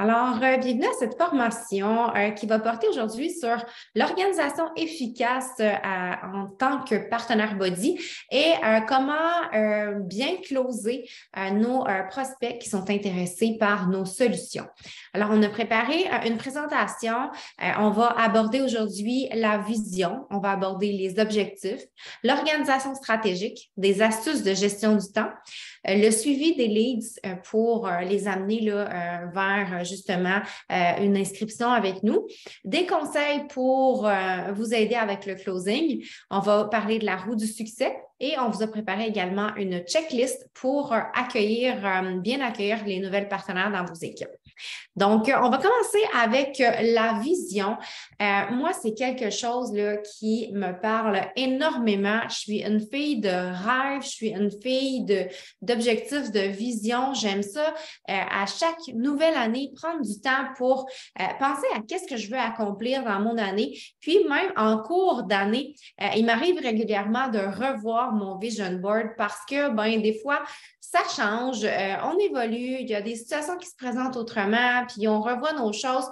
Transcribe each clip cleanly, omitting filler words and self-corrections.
Alors, bienvenue à cette formation qui va porter aujourd'hui sur l'organisation efficace en tant que partenaire body et comment bien closer nos prospects qui sont intéressés par nos solutions. Alors, on a préparé une présentation. On va aborder aujourd'hui la vision, on va aborder les objectifs, l'organisation stratégique, des astuces de gestion du temps, le suivi des leads pour les amener là, vers justement une inscription avec nous, des conseils pour vous aider avec le closing. On va parler de la roue du succès et on vous a préparé également une checklist pour bien accueillir les nouvelles partenaires dans vos équipes. Donc, on va commencer avec la vision. Moi, c'est quelque chose là, qui me parle énormément. Je suis une fille de rêve, je suis une fille d'objectifs, de vision. J'aime ça. À chaque nouvelle année, prendre du temps pour penser à qu'est-ce que je veux accomplir dans mon année. Puis, même en cours d'année, il m'arrive régulièrement de revoir mon vision board parce que, des fois, ça change, on évolue, il y a des situations qui se présentent autrement, puis on revoit nos choses.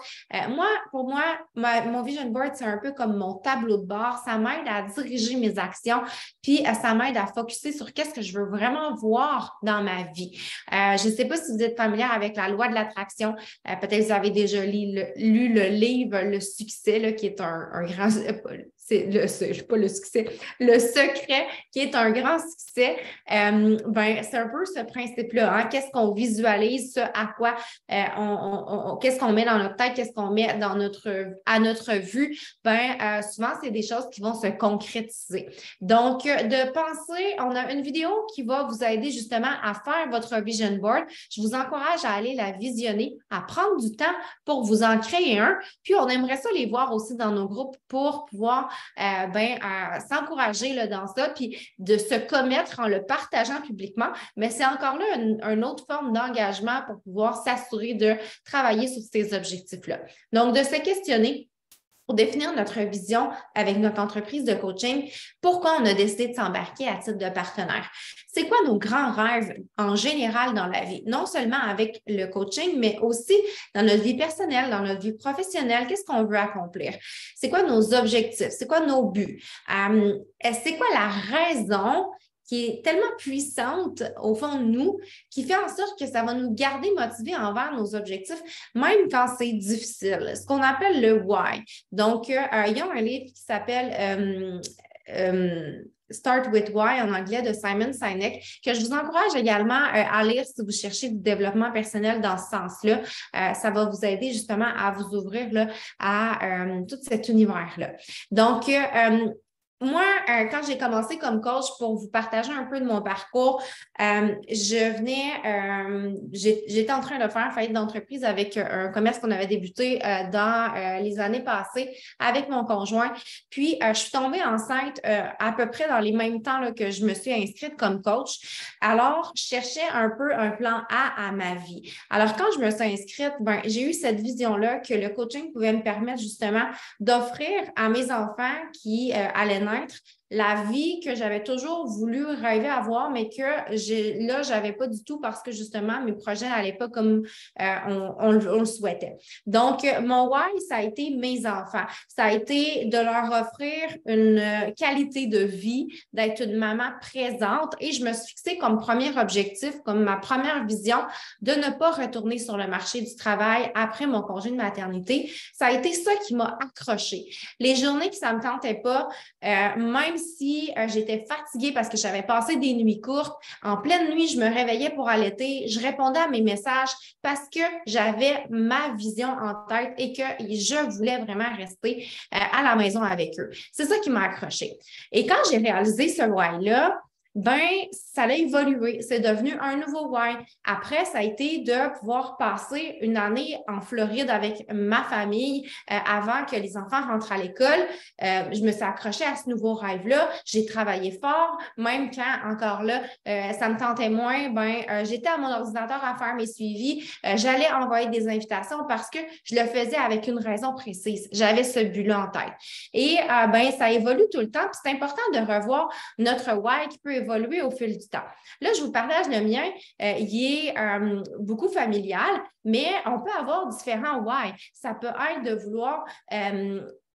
Pour moi, mon vision board, c'est un peu comme mon tableau de bord. Ça m'aide à diriger mes actions, puis ça m'aide à focusser sur qu'est-ce que je veux vraiment voir dans ma vie. Je ne sais pas si vous êtes familière avec la loi de l'attraction. Peut-être que vous avez déjà lu le livre Le succès, là, qui est un grand... pas le succès, le secret, qui est un grand succès. C'est un peu ce principe-là. Hein? Qu'est-ce qu'on visualise, ce à quoi qu'est-ce qu'on met dans notre tête, qu'est-ce qu'on met à notre vue? Souvent, c'est des choses qui vont se concrétiser. Donc, de penser, on a une vidéo qui va vous aider justement à faire votre vision board. Je vous encourage à aller la visionner, à prendre du temps pour vous en créer un. Puis, on aimerait ça les voir aussi dans nos groupes pour pouvoir s'encourager là, dans ça, puis de se commettre en le partageant publiquement. Mais c'est encore là une autre forme d'engagement pour pouvoir s'assurer de travailler sur ces objectifs-là. Donc, de se questionner pour définir notre vision avec notre entreprise de coaching, pourquoi on a décidé de s'embarquer à titre de partenaire. C'est quoi nos grands rêves en général dans la vie? Non seulement avec le coaching, mais aussi dans notre vie personnelle, dans notre vie professionnelle. Qu'est-ce qu'on veut accomplir? C'est quoi nos objectifs? C'est quoi nos buts? C'est quoi la raison qui est tellement puissante au fond de nous, qui fait en sorte que ça va nous garder motivés envers nos objectifs, même quand c'est difficile. Ce qu'on appelle le why. Donc, il y a un livre qui s'appelle Start with Why en anglais de Simon Sinek, que je vous encourage également à lire si vous cherchez du développement personnel dans ce sens-là. Ça va vous aider justement à vous ouvrir là, à tout cet univers-là. Donc, moi, quand j'ai commencé comme coach pour vous partager un peu de mon parcours, j'étais en train de faire faillite d'entreprise avec un commerce qu'on avait débuté dans les années passées avec mon conjoint. Puis, je suis tombée enceinte à peu près dans les mêmes temps là, que je me suis inscrite comme coach. Alors, je cherchais un peu un plan A à ma vie. Alors, quand je me suis inscrite, j'ai eu cette vision-là que le coaching pouvait me permettre justement d'offrir à mes enfants qui allaient naître la vie que j'avais toujours voulu rêver avoir, mais que j'avais pas du tout parce que justement, mes projets n'allaient pas comme on le souhaitait. Donc, mon why, ça a été mes enfants. Ça a été de leur offrir une qualité de vie, d'être une maman présente et je me suis fixée comme premier objectif, comme ma première vision, de ne pas retourner sur le marché du travail après mon congé de maternité. Ça a été ça qui m'a accrochée. Les journées qui ça me tentait pas, même si j'étais fatiguée parce que j'avais passé des nuits courtes, en pleine nuit, je me réveillais pour allaiter, je répondais à mes messages parce que j'avais ma vision en tête et que je voulais vraiment rester à la maison avec eux. C'est ça qui m'a accrochée. Et quand j'ai réalisé ce why-là, ça a évolué. C'est devenu un nouveau why. Après, ça a été de pouvoir passer une année en Floride avec ma famille avant que les enfants rentrent à l'école. Je me suis accrochée à ce nouveau rêve-là. J'ai travaillé fort, même quand, encore là, ça me tentait moins. J'étais à mon ordinateur à faire mes suivis. J'allais envoyer des invitations parce que je le faisais avec une raison précise. J'avais ce but-là en tête. Et ça évolue tout le temps. Puis c'est important de revoir notre why qui peut évoluer évoluer au fil du temps. Là, je vous partage le mien. Il est beaucoup familial, mais on peut avoir différents why. Ça peut être de vouloir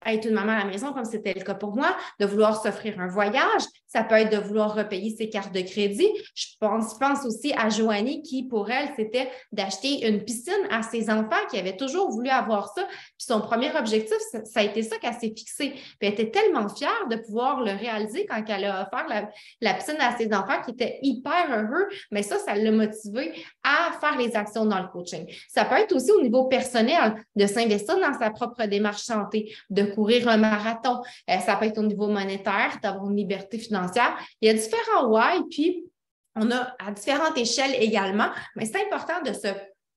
être une maman à la maison, comme c'était le cas pour moi, de vouloir s'offrir un voyage. Ça peut être de vouloir repayer ses cartes de crédit. Je pense aussi à Joanie qui, pour elle, c'était d'acheter une piscine à ses enfants qui avaient toujours voulu avoir ça. Puis son premier objectif, ça a été ça qu'elle s'est fixé. Puis elle était tellement fière de pouvoir le réaliser quand elle a offert la piscine à ses enfants qui étaient hyper heureux. Mais ça l'a motivé à faire les actions dans le coaching. Ça peut être aussi au niveau personnel, de s'investir dans sa propre démarche santé, de courir un marathon. Ça peut être au niveau monétaire, d'avoir une liberté financière. Il y a différents why, puis on a à différentes échelles également, mais c'est important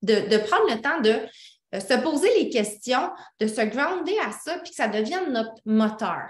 de prendre le temps de se poser les questions, de se grounder à ça, puis que ça devienne notre moteur.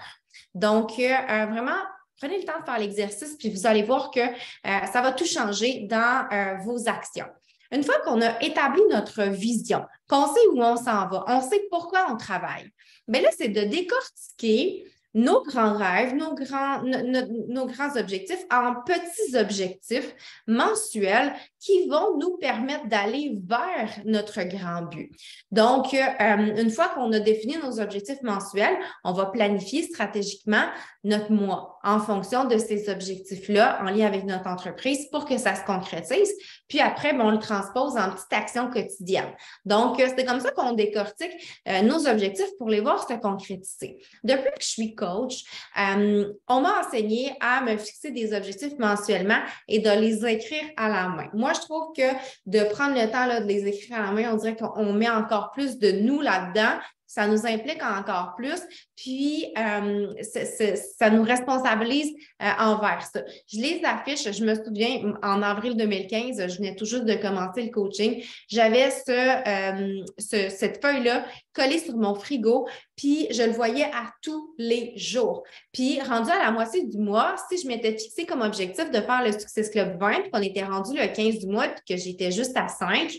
Donc, vraiment, prenez le temps de faire l'exercice, puis vous allez voir que ça va tout changer dans vos actions. Une fois qu'on a établi notre vision, qu'on sait où on s'en va, on sait pourquoi on travaille, bien là, c'est de décortiquer nos grands rêves, nos grands objectifs en petits objectifs mensuels qui vont nous permettre d'aller vers notre grand but. Donc, une fois qu'on a défini nos objectifs mensuels, on va planifier stratégiquement notre mois en fonction de ces objectifs-là en lien avec notre entreprise pour que ça se concrétise. Puis après, on le transpose en petites actions quotidiennes. Donc, c'est comme ça qu'on décortique nos objectifs pour les voir se concrétiser. Depuis que je suis coach, on m'a enseigné à me fixer des objectifs mensuellement et de les écrire à la main. Moi, je trouve que de prendre le temps là, de les écrire à la main, on dirait qu'on met encore plus de nous là-dedans. Ça nous implique encore plus, puis ça nous responsabilise envers ça. Je les affiche, je me souviens, en avril 2015, je venais tout juste de commencer le coaching, j'avais cette feuille-là collée sur mon frigo, puis je le voyais à tous les jours. Puis, rendu à la moitié du mois, si je m'étais fixé comme objectif de faire le Success Club 20, puis qu'on était rendu le 15 du mois, puis que j'étais juste à 5,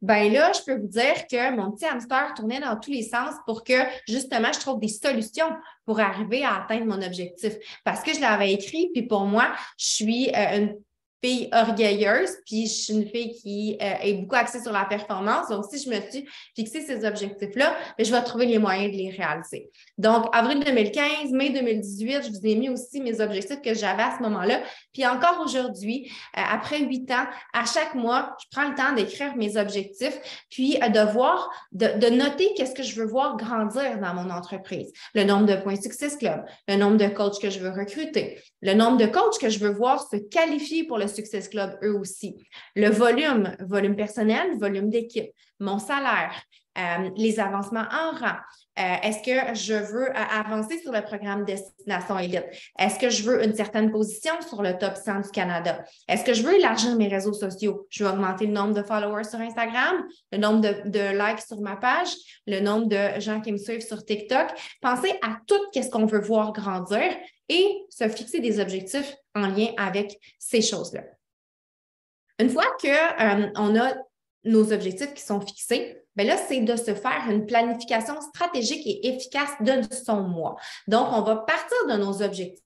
ben là, je peux vous dire que mon petit hamster tournait dans tous les sens pour que, justement, je trouve des solutions pour arriver à atteindre mon objectif. Parce que je l'avais écrit, puis pour moi, je suis une fille orgueilleuse, puis je suis une fille qui est beaucoup axée sur la performance. Donc, si je me suis fixé ces objectifs-là, bien, je vais trouver les moyens de les réaliser. Donc, avril 2015, mai 2018, je vous ai mis aussi mes objectifs que j'avais à ce moment-là. Puis encore aujourd'hui, après 8 ans, à chaque mois, je prends le temps d'écrire mes objectifs, puis de noter qu'est-ce que je veux voir grandir dans mon entreprise. Le nombre de points Success Club, le nombre de coachs que je veux recruter, le nombre de coachs que je veux voir se qualifier pour le Success Club eux aussi, le volume personnel, volume d'équipe, mon salaire, les avancements en rang. Est-ce que je veux avancer sur le programme Destination Élite? Est-ce que je veux une certaine position sur le top 100 du Canada? Est-ce que je veux élargir mes réseaux sociaux? Je veux augmenter le nombre de followers sur Instagram, le nombre de likes sur ma page, le nombre de gens qui me suivent sur TikTok. Pensez à tout ce qu'on veut voir grandir et se fixer des objectifs en lien avec ces choses-là. Une fois qu'on a nos objectifs qui sont fixés, bien là, c'est de se faire une planification stratégique et efficace de son mois. Donc, on va partir de nos objectifs,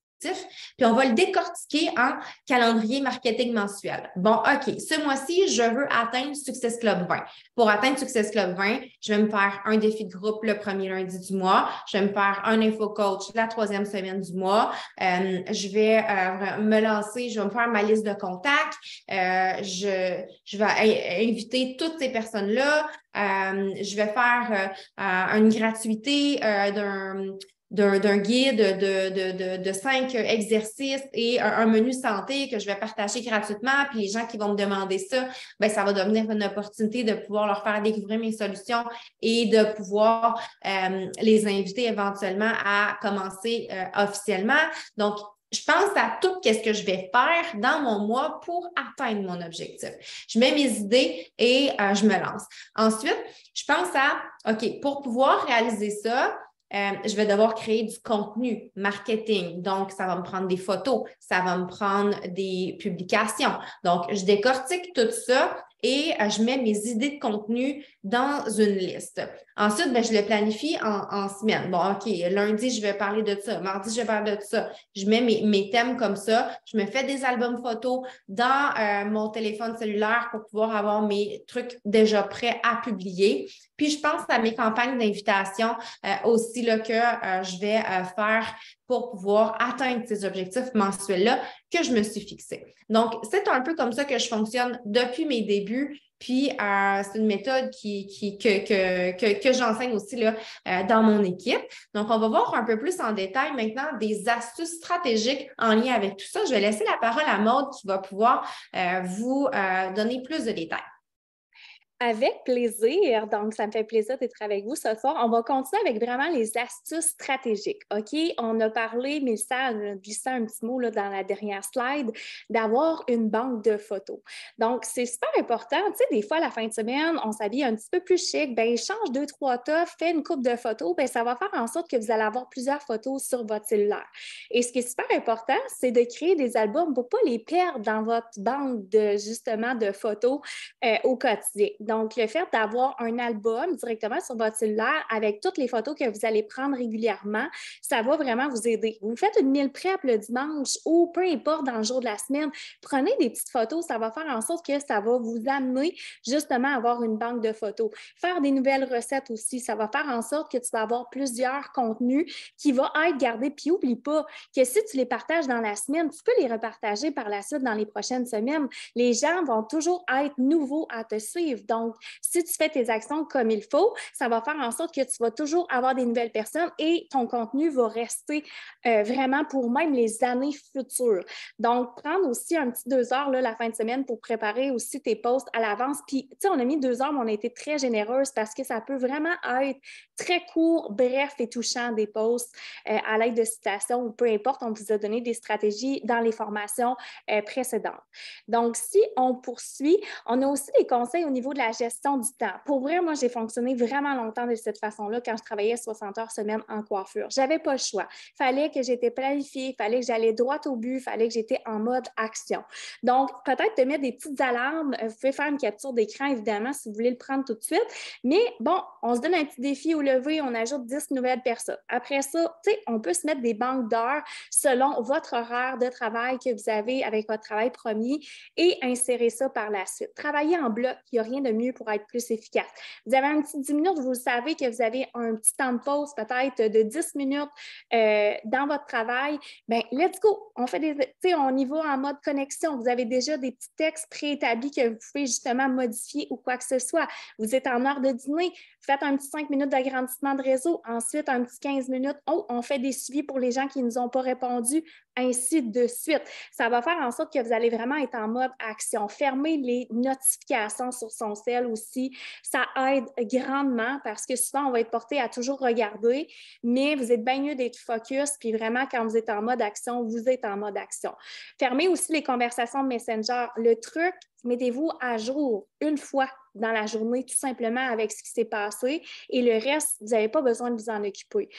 puis on va le décortiquer en calendrier marketing mensuel. Bon, OK, ce mois-ci, je veux atteindre Success Club 20. Pour atteindre Success Club 20, je vais me faire un défi de groupe le premier lundi du mois. Je vais me faire un info coach la 3e semaine du mois. Je vais me lancer, je vais me faire ma liste de contacts. Je vais inviter toutes ces personnes-là. Je vais faire une gratuité d'un guide de 5 exercices et un menu santé que je vais partager gratuitement. Puis les gens qui vont me demander ça, bien, ça va devenir une opportunité de pouvoir leur faire découvrir mes solutions et de pouvoir les inviter éventuellement à commencer officiellement. Donc, je pense à tout ce que je vais faire dans mon mois pour atteindre mon objectif. Je mets mes idées et je me lance. Ensuite, je pense à, OK, pour pouvoir réaliser ça, je vais devoir créer du contenu marketing. Donc, ça va me prendre des photos, ça va me prendre des publications. Donc, je décortique tout ça et je mets mes idées de contenu dans une liste. Ensuite, je le planifie en semaine. Bon, OK, lundi, je vais parler de ça. Mardi, je vais parler de ça. Je mets mes thèmes comme ça. Je me fais des albums photos dans mon téléphone cellulaire pour pouvoir avoir mes trucs déjà prêts à publier. Puis, je pense à mes campagnes d'invitation aussi là, que je vais faire pour pouvoir atteindre ces objectifs mensuels-là que je me suis fixés. Donc, c'est un peu comme ça que je fonctionne depuis mes débuts. Puis, c'est une méthode que j'enseigne aussi là, dans mon équipe. Donc, on va voir un peu plus en détail maintenant des astuces stratégiques en lien avec tout ça. Je vais laisser la parole à Maude qui va pouvoir vous donner plus de détails. Avec plaisir. Donc, ça me fait plaisir d'être avec vous ce soir. On va continuer avec vraiment les astuces stratégiques. OK? On a parlé, Mélissa a glissé un petit mot là, dans la dernière slide, d'avoir une banque de photos. Donc, c'est super important. Tu sais, des fois, la fin de semaine, on s'habille un petit peu plus chic. Bien, change 2-3 toffes, fais une coupe de photos. Bien, ça va faire en sorte que vous allez avoir plusieurs photos sur votre cellulaire. Et ce qui est super important, c'est de créer des albums pour ne pas les perdre dans votre banque justement de photos au quotidien. Donc, le fait d'avoir un album directement sur votre cellulaire avec toutes les photos que vous allez prendre régulièrement, ça va vraiment vous aider. Vous faites une meal prep le dimanche ou peu importe dans le jour de la semaine, prenez des petites photos, ça va faire en sorte que ça va vous amener justement à avoir une banque de photos. Faire des nouvelles recettes aussi, ça va faire en sorte que tu vas avoir plusieurs contenus qui vont être gardés. Puis n'oublie pas que si tu les partages dans la semaine, tu peux les repartager par la suite dans les prochaines semaines. Les gens vont toujours être nouveaux à te suivre. Donc, si tu fais tes actions comme il faut, ça va faire en sorte que tu vas toujours avoir des nouvelles personnes et ton contenu va rester vraiment pour même les années futures. Donc, prendre aussi un petit 2 heures là, la fin de semaine pour préparer aussi tes posts à l'avance. Puis, tu sais, on a mis 2 heures, mais on a été très généreuse parce que ça peut vraiment être très court, bref et touchant des posts à l'aide de citations ou peu importe, on vous a donné des stratégies dans les formations précédentes. Donc, si on poursuit, on a aussi des conseils au niveau de la gestion du temps. Pour vrai, moi, j'ai fonctionné vraiment longtemps de cette façon-là quand je travaillais 60 heures semaine en coiffure. Je n'avais pas le choix. Il fallait que j'étais planifiée, il fallait que j'allais droit au but, il fallait que j'étais en mode action. Donc, peut-être te mettre des petites alarmes. Vous pouvez faire une capture d'écran, évidemment, si vous voulez le prendre tout de suite. Mais bon, on se donne un petit défi au lever, on ajoute 10 nouvelles personnes. Après ça, tu sais, on peut se mettre des banques d'heures selon votre horaire de travail que vous avez avec votre travail premier et insérer ça par la suite. Travailler en bloc, il n'y a rien de mieux pour être plus efficace. Vous avez un petit 10 minutes, vous savez que vous avez un petit temps de pause peut-être de 10 minutes dans votre travail. Bien, let's go! On y va en mode connexion. Vous avez déjà des petits textes préétablis que vous pouvez justement modifier ou quoi que ce soit. Vous êtes en heure de dîner, faites un petit 5 minutes d'agrandissement de réseau, ensuite un petit 15 minutes. Oh, on fait des suivis pour les gens qui ne nous ont pas répondu, ainsi de suite. Ça va faire en sorte que vous allez vraiment être en mode action. Fermez les notifications sur son cell aussi. Ça aide grandement parce que souvent, on va être porté à toujours regarder, mais vous êtes bien mieux d'être focus, puis vraiment, quand vous êtes en mode action, vous êtes en mode action. Fermez aussi les conversations de Messenger. Le truc, mettez-vous à jour une fois dans la journée, tout simplement avec ce qui s'est passé. Et le reste, vous n'avez pas besoin de vous en occuper.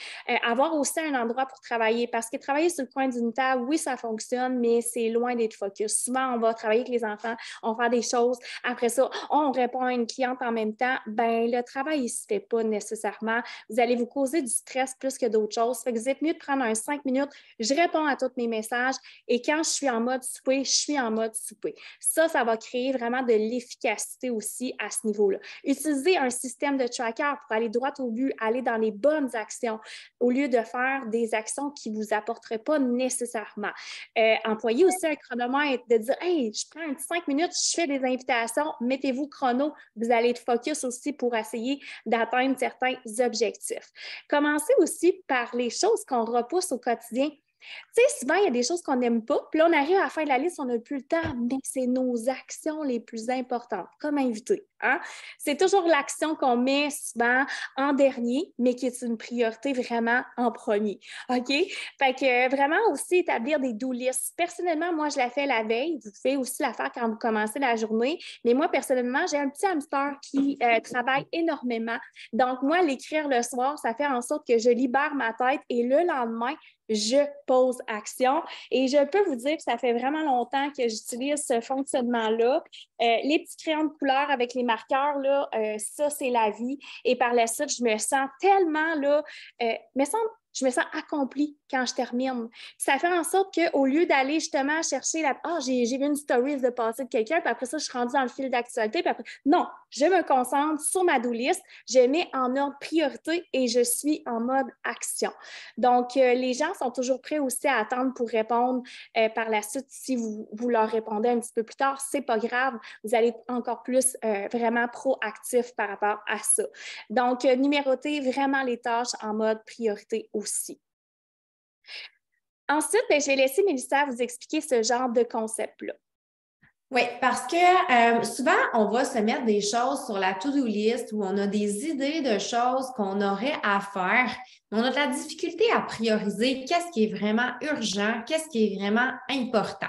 Avoir aussi un endroit pour travailler, parce que travailler sur le coin d'une table, oui, ça fonctionne, mais c'est loin d'être focus. Souvent, on va travailler avec les enfants, on va faire des choses. Après ça, on répond à une cliente en même temps. Ben, le travail, il ne se fait pas nécessairement. Vous allez vous causer du stress plus que d'autres choses. Fait que vous êtes mieux de prendre un 5 minutes. Je réponds à tous mes messages et quand je suis en mode souper, je suis en mode souper. Ça va créer vraiment de l'efficacité aussi à ce niveau-là. Utilisez un système de tracker pour aller droit au but, aller dans les bonnes actions au lieu de faire des actions qui ne vous apporteraient pas nécessairement. Employez aussi un chronomètre, de dire « Hey, je prends un petit 5 minutes, je fais des invitations, mettez-vous chrono, vous allez être focus aussi pour essayer d'atteindre certains objectifs. » Commencez aussi par les choses qu'on repousse au quotidien. Tu sais, souvent, il y a des choses qu'on n'aime pas, puis là, on arrive à la fin de la liste, on n'a plus le temps, mais c'est nos actions les plus importantes, comme invité. Hein? C'est toujours l'action qu'on met souvent en dernier, mais qui est une priorité vraiment en premier. OK? Fait que vraiment aussi établir des do lists. Personnellement, moi, je la fais la veille. Vous pouvez aussi la faire quand vous commencez la journée. Mais moi, personnellement, j'ai un petit hamster qui travaille énormément. Donc, moi, l'écrire le soir, ça fait en sorte que je libère ma tête et le lendemain, je pose action. Et je peux vous dire que ça fait vraiment longtemps que j'utilise ce fonctionnement-là. Les petits crayons de couleur avec les marqueurs, là, ça, c'est la vie. Et par la suite, je me sens tellement, là, je me sens accomplie quand je termine. Ça fait en sorte qu'au lieu d'aller justement chercher j'ai vu une story de passer de quelqu'un, puis après ça, je suis rendue dans le fil d'actualité, puis après, non, je me concentre sur ma do list, je mets en ordre priorité et je suis en mode action. Donc, les gens sont toujours prêts aussi à attendre pour répondre par la suite. Si vous leur répondez un petit peu plus tard, c'est pas grave, vous allez être encore plus vraiment proactif par rapport à ça. Donc, numéroter vraiment les tâches en mode priorité aussi. Ensuite, je vais laisser Mélissa vous expliquer ce genre de concept-là. Oui, parce que souvent, on va se mettre des choses sur la to-do list où on a des idées de choses qu'on aurait à faire, mais on a de la difficulté à prioriser qu'est-ce qui est vraiment urgent, qu'est-ce qui est vraiment important.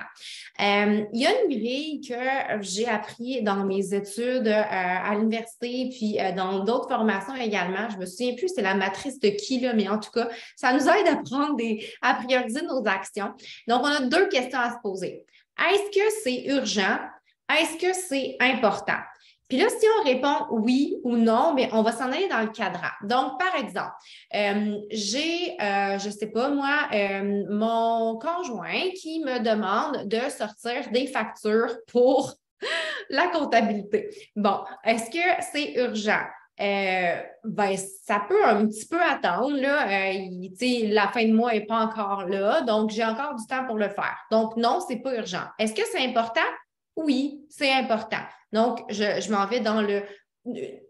Il y a une grille que j'ai appris dans mes études à l'université, puis dans d'autres formations également. Je me souviens plus, c'est la matrice de qui, là, mais en tout cas, ça nous aide à prioriser nos actions. Donc, on a 2 questions à se poser. Est-ce que c'est urgent? Est-ce que c'est important? Puis là, si on répond oui ou non, bien, on va s'en aller dans le cadran. Donc, par exemple, je ne sais pas moi, mon conjoint qui me demande de sortir des factures pour la comptabilité. Bon, est-ce que c'est urgent? Ben, ça peut un petit peu attendre. Là. La fin de mois n'est pas encore là, donc j'ai encore du temps pour le faire. Donc, non, ce n'est pas urgent. Est-ce que c'est important? Oui, c'est important. Donc, je m'en vais dans le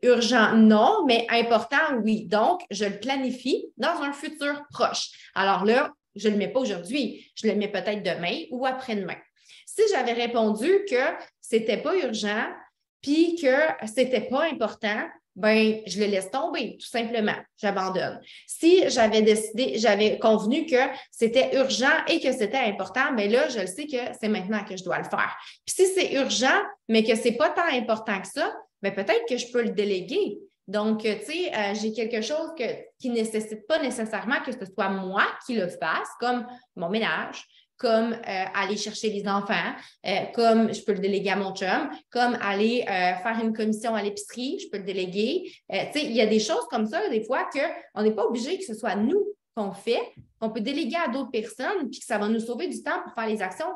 urgent, non, mais important, oui. Donc, je le planifie dans un futur proche. Alors là, je ne le mets pas aujourd'hui, je le mets peut-être demain ou après-demain. Si j'avais répondu que ce n'était pas urgent puis que ce n'était pas important, ben, je le laisse tomber, tout simplement. J'abandonne. Si j'avais convenu que c'était urgent et que c'était important, bien là, je le sais que c'est maintenant que je dois le faire. Puis si c'est urgent, mais que ce n'est pas tant important que ça, bien peut-être que je peux le déléguer. Donc, tu sais, j'ai quelque chose qui ne nécessite pas nécessairement que ce soit moi qui le fasse, comme mon ménage, comme aller chercher les enfants, comme je peux le déléguer à mon chum, comme aller faire une commission à l'épicerie, je peux le déléguer. Tu sais, il y a des choses comme ça, des fois, qu'on n'est pas obligé que ce soit nous qu'on fait, qu'on peut déléguer à d'autres personnes, puis que ça va nous sauver du temps pour faire les actions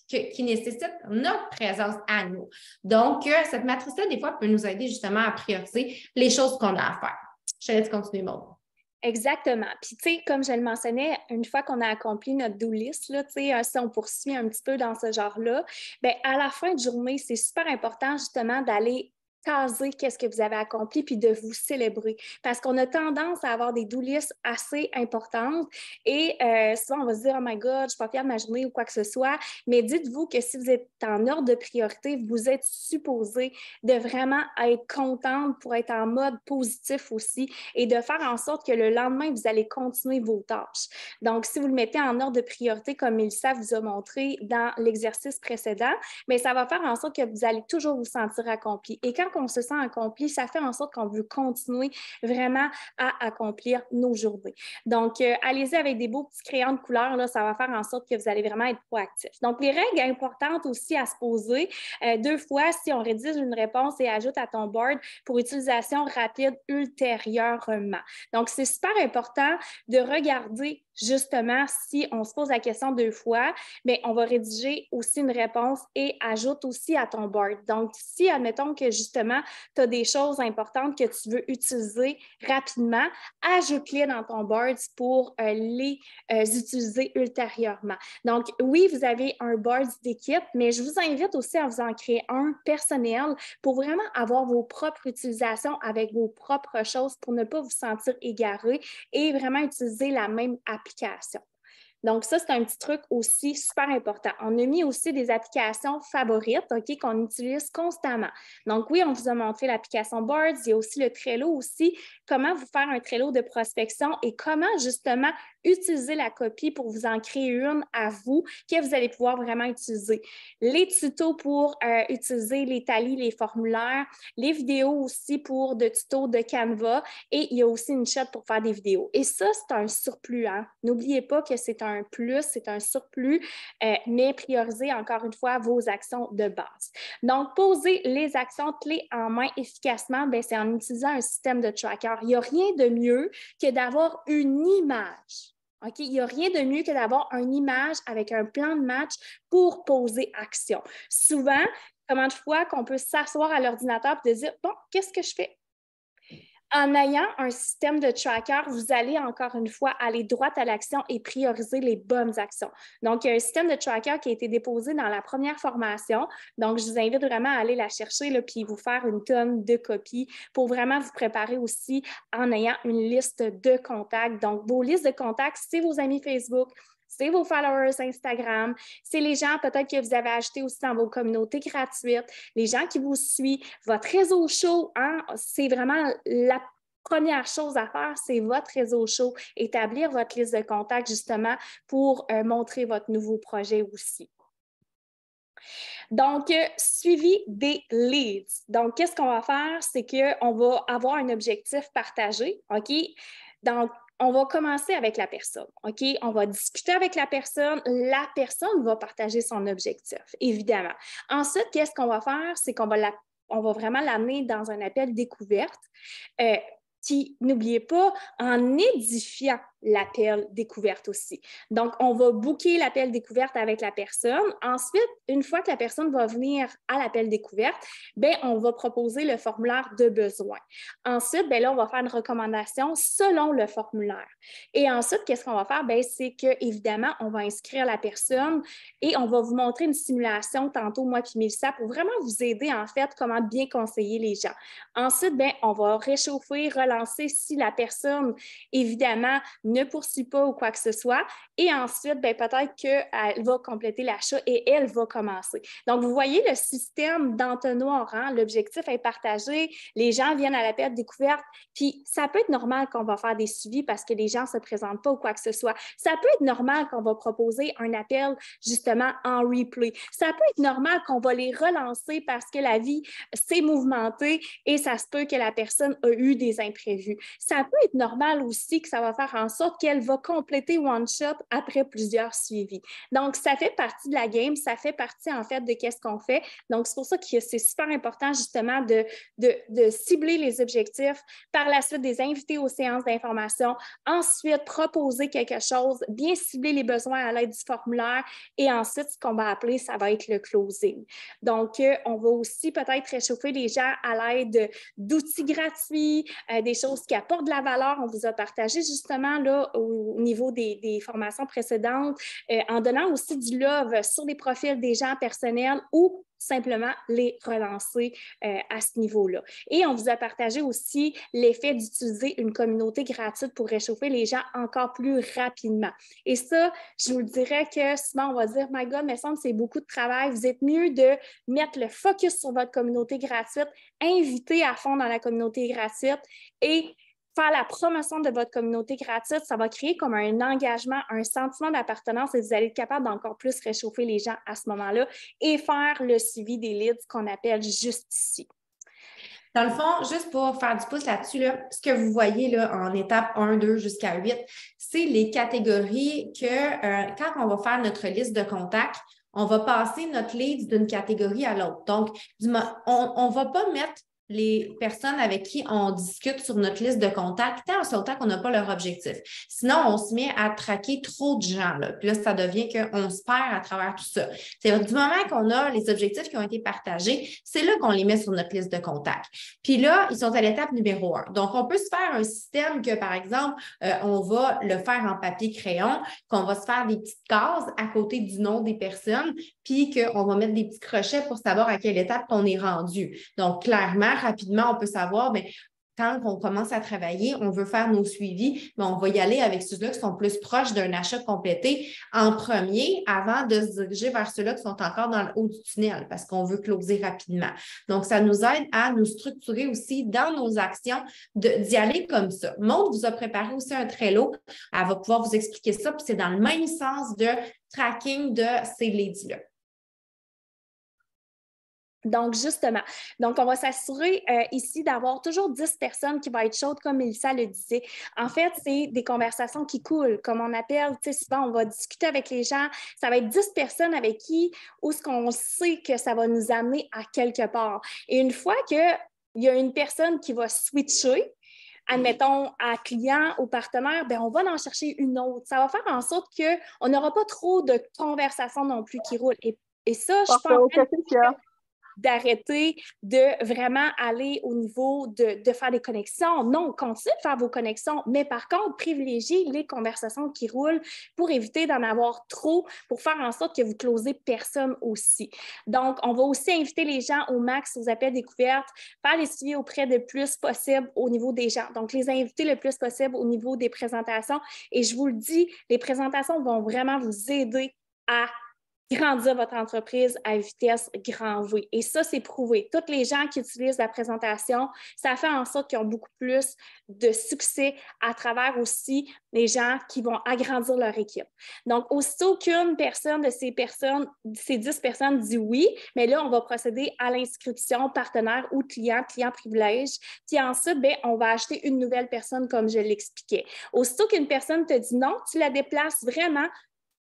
qui nécessitent notre présence à nous. Donc, cette matrice-là, des fois, peut nous aider justement à prioriser les choses qu'on a à faire. Je te laisse continuer, Maud. Exactement. Puis, tu sais, comme je le mentionnais, une fois qu'on a accompli notre do list, là, tu sais, si on poursuit un petit peu dans ce genre-là, bien, à la fin de journée, c'est super important justement d'aller caser qu'est-ce que vous avez accompli puis de vous célébrer. Parce qu'on a tendance à avoir des do lists assez importantes et souvent, on va se dire « Oh my God, je ne suis pas fière de ma journée » ou quoi que ce soit. Mais dites-vous que si vous êtes en ordre de priorité, vous êtes supposé de vraiment être contente pour être en mode positif aussi et de faire en sorte que le lendemain, vous allez continuer vos tâches. Donc, si vous le mettez en ordre de priorité, comme Mélissa vous a montré dans l'exercice précédent, bien, ça va faire en sorte que vous allez toujours vous sentir accompli. Et quand on se sent accompli, ça fait en sorte qu'on veut continuer vraiment à accomplir nos journées. Donc, allez-y avec des beaux petits crayons de couleur, là, ça va faire en sorte que vous allez vraiment être proactif. Donc, les règles importantes aussi à se poser, 2 fois, si on rédige une réponse et ajoute à ton board pour utilisation rapide ultérieurement. Donc, c'est super important de regarder justement, si on se pose la question 2 fois, bien, on va rédiger aussi une réponse et ajoute aussi à ton board. Donc, si, admettons que justement, tu as des choses importantes que tu veux utiliser rapidement, ajoute-les dans ton board pour les utiliser ultérieurement. Donc, oui, vous avez un board d'équipe, mais je vous invite aussi à vous en créer un personnel pour vraiment avoir vos propres utilisations avec vos propres choses pour ne pas vous sentir égaré et vraiment utiliser la même application. Donc, ça, c'est un petit truc aussi super important. On a mis aussi des applications favorites, OK, qu'on utilise constamment. Donc, oui, on vous a montré l'application Boards. Il y a aussi le Trello aussi. Comment vous faire un Trello de prospection et comment, justement, utilisez la copie pour vous en créer une à vous que vous allez pouvoir vraiment utiliser. Les tutos pour utiliser les talis, les formulaires, les vidéos aussi pour de tutos de Canva et il y a aussi une chatte pour faire des vidéos. Et ça, c'est un surplus. Hein? N'oubliez pas que c'est un plus, c'est un surplus, mais priorisez encore une fois vos actions de base. Donc, poser les actions clés en main efficacement, c'est en utilisant un système de tracker. Il n'y a rien de mieux que d'avoir une image. OK? Il n'y a rien de mieux que d'avoir une image avec un plan de match pour poser action. Souvent, combien de fois qu'on peut s'asseoir à l'ordinateur et dire, bon, qu'est-ce que je fais? En ayant un système de tracker, vous allez encore une fois aller droit à l'action et prioriser les bonnes actions. Donc, il y a un système de tracker qui a été déposé dans la première formation. Donc, je vous invite vraiment à aller la chercher là, puis vous faire une tonne de copies pour vraiment vous préparer aussi en ayant une liste de contacts. Donc, vos listes de contacts, c'est vos amis Facebook, c'est vos followers Instagram, c'est les gens peut-être que vous avez ajoutés aussi dans vos communautés gratuites, les gens qui vous suivent, votre réseau chaud, hein, c'est vraiment la première chose à faire, c'est votre réseau chaud, établir votre liste de contacts justement pour montrer votre nouveau projet aussi. Donc, suivi des leads. Donc, qu'est-ce qu'on va faire? C'est qu'on va avoir un objectif partagé, OK? Donc, on va commencer avec la personne, OK? On va discuter avec la personne va partager son objectif, évidemment. Ensuite, qu'est-ce qu'on va faire? C'est qu'on va vraiment l'amener dans un appel découverte qui, n'oubliez pas, en édifiant l'appel découverte aussi. Donc, on va booker l'appel découverte avec la personne. Ensuite, une fois que la personne va venir à l'appel découverte, on va proposer le formulaire de besoin. Ensuite, là, on va faire une recommandation selon le formulaire. Et ensuite, qu'est-ce qu'on va faire? C'est que, évidemment, on va inscrire la personne et on va vous montrer une simulation tantôt, moi puis Mélissa, pour vraiment vous aider, en fait, comment bien conseiller les gens. Ensuite, on va réchauffer, relancer si la personne, évidemment, ne poursuit pas ou quoi que ce soit. Et ensuite, peut-être qu'elle va compléter l'achat et elle va commencer. Donc, vous voyez le système d'entonnoir, hein? L'objectif est partagé, les gens viennent à l'appel découverte, puis ça peut être normal qu'on va faire des suivis parce que les gens ne se présentent pas ou quoi que ce soit. Ça peut être normal qu'on va proposer un appel justement en replay. Ça peut être normal qu'on va les relancer parce que la vie s'est mouvementée et ça se peut que la personne a eu des imprévus. Ça peut être normal aussi que ça va faire en sorte qu'elle va compléter one shot après plusieurs suivis. Donc, ça fait partie de la game, ça fait partie en fait de qu'est-ce qu'on fait. Donc, c'est pour ça que c'est super important justement de cibler les objectifs, par la suite des invités aux séances d'information, ensuite proposer quelque chose, bien cibler les besoins à l'aide du formulaire et ensuite, ce qu'on va appeler, ça va être le closing. Donc, on va aussi peut-être réchauffer les gens à l'aide d'outils gratuits, des choses qui apportent de la valeur. On vous a partagé justement là, au niveau des formations précédentes, en donnant aussi du love sur les profils des gens personnels ou simplement les relancer à ce niveau-là. Et on vous a partagé aussi l'effet d'utiliser une communauté gratuite pour réchauffer les gens encore plus rapidement. Et ça, je vous dirais que souvent, on va dire, my God, mais ça me semble c'est beaucoup de travail. Vous êtes mieux de mettre le focus sur votre communauté gratuite, inviter à fond dans la communauté gratuite et faire la promotion de votre communauté gratuite, ça va créer comme un engagement, un sentiment d'appartenance et vous allez être capable d'encore plus réchauffer les gens à ce moment-là et faire le suivi des leads qu'on appelle juste ici. Dans le fond, juste pour faire du pouce là-dessus, là, ce que vous voyez là, en étape 1, 2 jusqu'à 8, c'est les catégories que quand on va faire notre liste de contacts, on va passer notre lead d'une catégorie à l'autre. Donc, on ne va pas mettre les personnes avec qui on discute sur notre liste de contacts tant aussi longtemps qu'on n'a pas leur objectif. Sinon, on se met à traquer trop de gens. Là. Puis là, ça devient qu'on se perd à travers tout ça. C'est du moment qu'on a les objectifs qui ont été partagés, c'est là qu'on les met sur notre liste de contacts. Puis là, ils sont à l'étape numéro 1. Donc, on peut se faire un système que, par exemple, on va le faire en papier-crayon, qu'on va se faire des petites cases à côté du nom des personnes, puis qu'on va mettre des petits crochets pour savoir à quelle étape on est rendu. Donc, clairement, rapidement, on peut savoir, bien, quand on commence à travailler, on veut faire nos suivis, mais on va y aller avec ceux-là qui sont plus proches d'un achat complété en premier avant de se diriger vers ceux-là qui sont encore dans le haut du tunnel parce qu'on veut closer rapidement. Donc, ça nous aide à nous structurer aussi dans nos actions d'y aller comme ça. Maude vous a préparé aussi un Trello. Elle va pouvoir vous expliquer ça, puis c'est dans le même sens de tracking de ces leads-là. Donc, justement, on va s'assurer ici d'avoir toujours 10 personnes qui vont être chaudes, comme Mélissa le disait. En fait, c'est des conversations qui coulent, comme on appelle. Tu sais, souvent, on va discuter avec les gens. Ça va être 10 personnes avec qui, où ce qu'on sait que ça va nous amener à quelque part. Et une fois qu'il y a une personne qui va switcher, admettons, à client ou partenaire, bien, on va en chercher une autre. Ça va faire en sorte qu'on n'aura pas trop de conversations non plus qui roulent. Et ça, je pense d'arrêter de vraiment aller au niveau de faire des connexions. Non, continuez de faire vos connexions, mais par contre, privilégiez les conversations qui roulent pour éviter d'en avoir trop, pour faire en sorte que vous closez personne aussi. Donc, on va aussi inviter les gens au max aux appels découvertes, faire les suivis auprès de plus possible au niveau des gens. Donc, les inviter le plus possible au niveau des présentations. Et je vous le dis, les présentations vont vraiment vous aider à grandir votre entreprise à vitesse grand V. Et ça, c'est prouvé. Tous les gens qui utilisent la présentation, ça fait en sorte qu'ils ont beaucoup plus de succès à travers aussi les gens qui vont agrandir leur équipe. Donc, aussitôt qu'une personne de ces 10 personnes dit oui, mais là, on va procéder à l'inscription partenaire ou client privilège. Puis ensuite, bien, on va acheter une nouvelle personne comme je l'expliquais. Aussitôt qu'une personne te dit non, tu la déplaces vraiment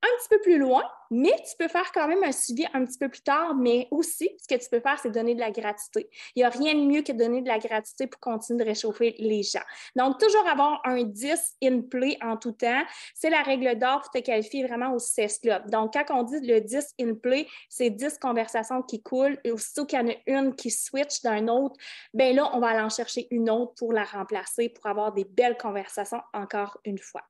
un petit peu plus loin, mais tu peux faire quand même un suivi un petit peu plus tard, mais aussi, ce que tu peux faire, c'est donner de la gratuité. Il n'y a rien de mieux que de donner de la gratuité pour continuer de réchauffer les gens. Donc, toujours avoir un 10 in play en tout temps, c'est la règle d'or pour te qualifier vraiment au Success Club. Donc, quand on dit le 10 in play, c'est 10 conversations qui coulent, et aussitôt qu'il y en a une qui switch d'un autre, bien là, on va aller en chercher une autre pour la remplacer, pour avoir des belles conversations encore une fois.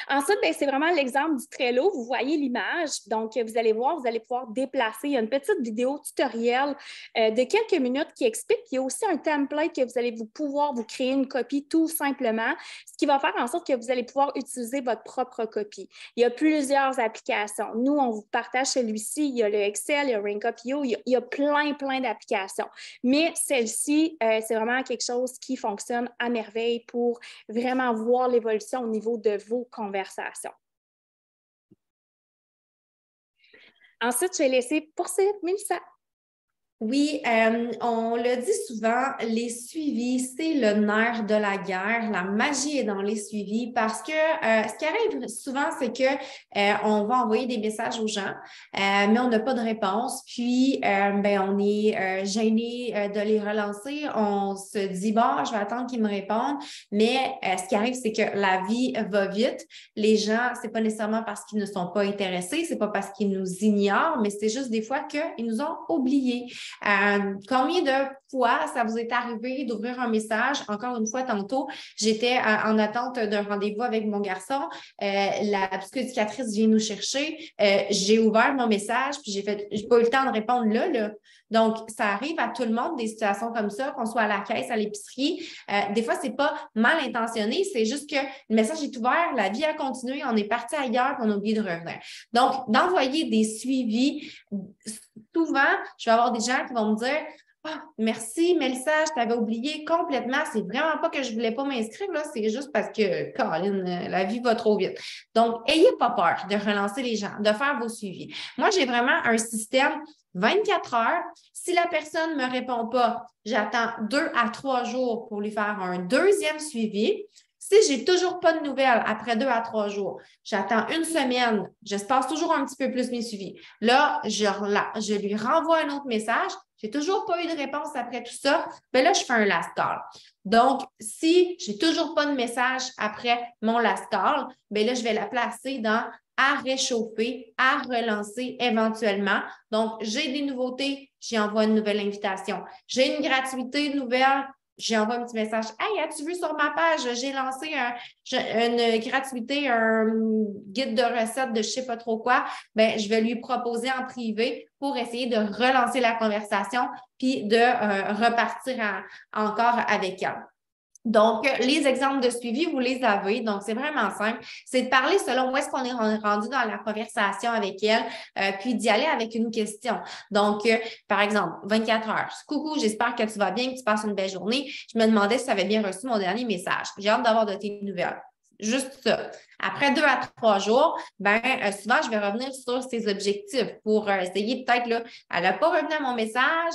Ensuite, c'est vraiment l'exemple du Trello. Vous voyez l'image. Donc, vous allez voir, vous allez pouvoir déplacer. Il y a une petite vidéo tutoriel de quelques minutes qui explique. Il y a aussi un template que vous allez pouvoir vous créer une copie tout simplement, ce qui va faire en sorte que vous allez pouvoir utiliser votre propre copie. Il y a plusieurs applications. Nous, on vous partage celui-ci. Il y a le Excel, il y a Rankup.io, il y a plein d'applications. Mais celle-ci, c'est vraiment quelque chose qui fonctionne à merveille pour vraiment voir l'évolution au niveau de vos conversations. Ensuite, je vais laisser poursuivre Mélissa. Oui, on le dit souvent, les suivis, c'est le nerf de la guerre. La magie est dans les suivis parce que ce qui arrive souvent, c'est que on va envoyer des messages aux gens, mais on n'a pas de réponse. Puis, on est gêné de les relancer. On se dit, bon, je vais attendre qu'ils me répondent. Mais ce qui arrive, c'est que la vie va vite. Les gens, c'est pas nécessairement parce qu'ils ne sont pas intéressés, c'est pas parce qu'ils nous ignorent, mais c'est juste des fois qu'ils nous ont oubliés. Combien de fois ça vous est arrivé d'ouvrir un message? Encore une fois, tantôt, j'étais en attente d'un rendez-vous avec mon garçon. La psychoéducatrice vient nous chercher. J'ai ouvert mon message, puis j'ai pas eu le temps de répondre là. Donc, ça arrive à tout le monde, des situations comme ça, qu'on soit à la caisse, à l'épicerie. Des fois, c'est pas mal intentionné, c'est juste que le message est ouvert, la vie a continué, on est parti ailleurs, puis on a oublié de revenir. Donc, d'envoyer des suivis, souvent, je vais avoir des gens qui vont me dire merci, Mélissa, je t'avais oublié complètement. C'est vraiment pas que je voulais pas m'inscrire, là, c'est juste parce que, Caroline, la vie va trop vite. Donc, ayez pas peur de relancer les gens, de faire vos suivis. Moi, j'ai vraiment un système 24 heures. Si la personne ne me répond pas, j'attends 2 à 3 jours pour lui faire un deuxième suivi. Si j'ai toujours pas de nouvelles après 2 à 3 jours, j'attends une semaine, j'espace toujours un petit peu plus mes suivis. Là, je lui renvoie un autre message. J'ai toujours pas eu de réponse après tout ça. Bien là, je fais un last call. Donc, si j'ai toujours pas de message après mon last call, bien là, je vais la placer dans à réchauffer, à relancer éventuellement. Donc, j'ai des nouveautés, j'y envoie une nouvelle invitation. J'ai une gratuité nouvelle, j'ai envoyé un petit message. Hey, as-tu vu sur ma page, j'ai lancé une gratuité, un guide de recettes de je ne sais pas trop quoi. Bien, je vais lui proposer en privé pour essayer de relancer la conversation puis de repartir encore avec elle. Donc, les exemples de suivi, vous les avez. Donc, c'est vraiment simple. C'est de parler selon où est-ce qu'on est rendu dans la conversation avec elle, puis d'y aller avec une question. Donc, par exemple, 24 heures. Coucou, j'espère que tu vas bien, que tu passes une belle journée. Je me demandais si tu avais bien reçu mon dernier message. J'ai hâte d'avoir de tes nouvelles. Juste ça. Après 2 à 3 jours, souvent, je vais revenir sur ses objectifs pour essayer peut-être, là, elle n'a pas revenu à mon message,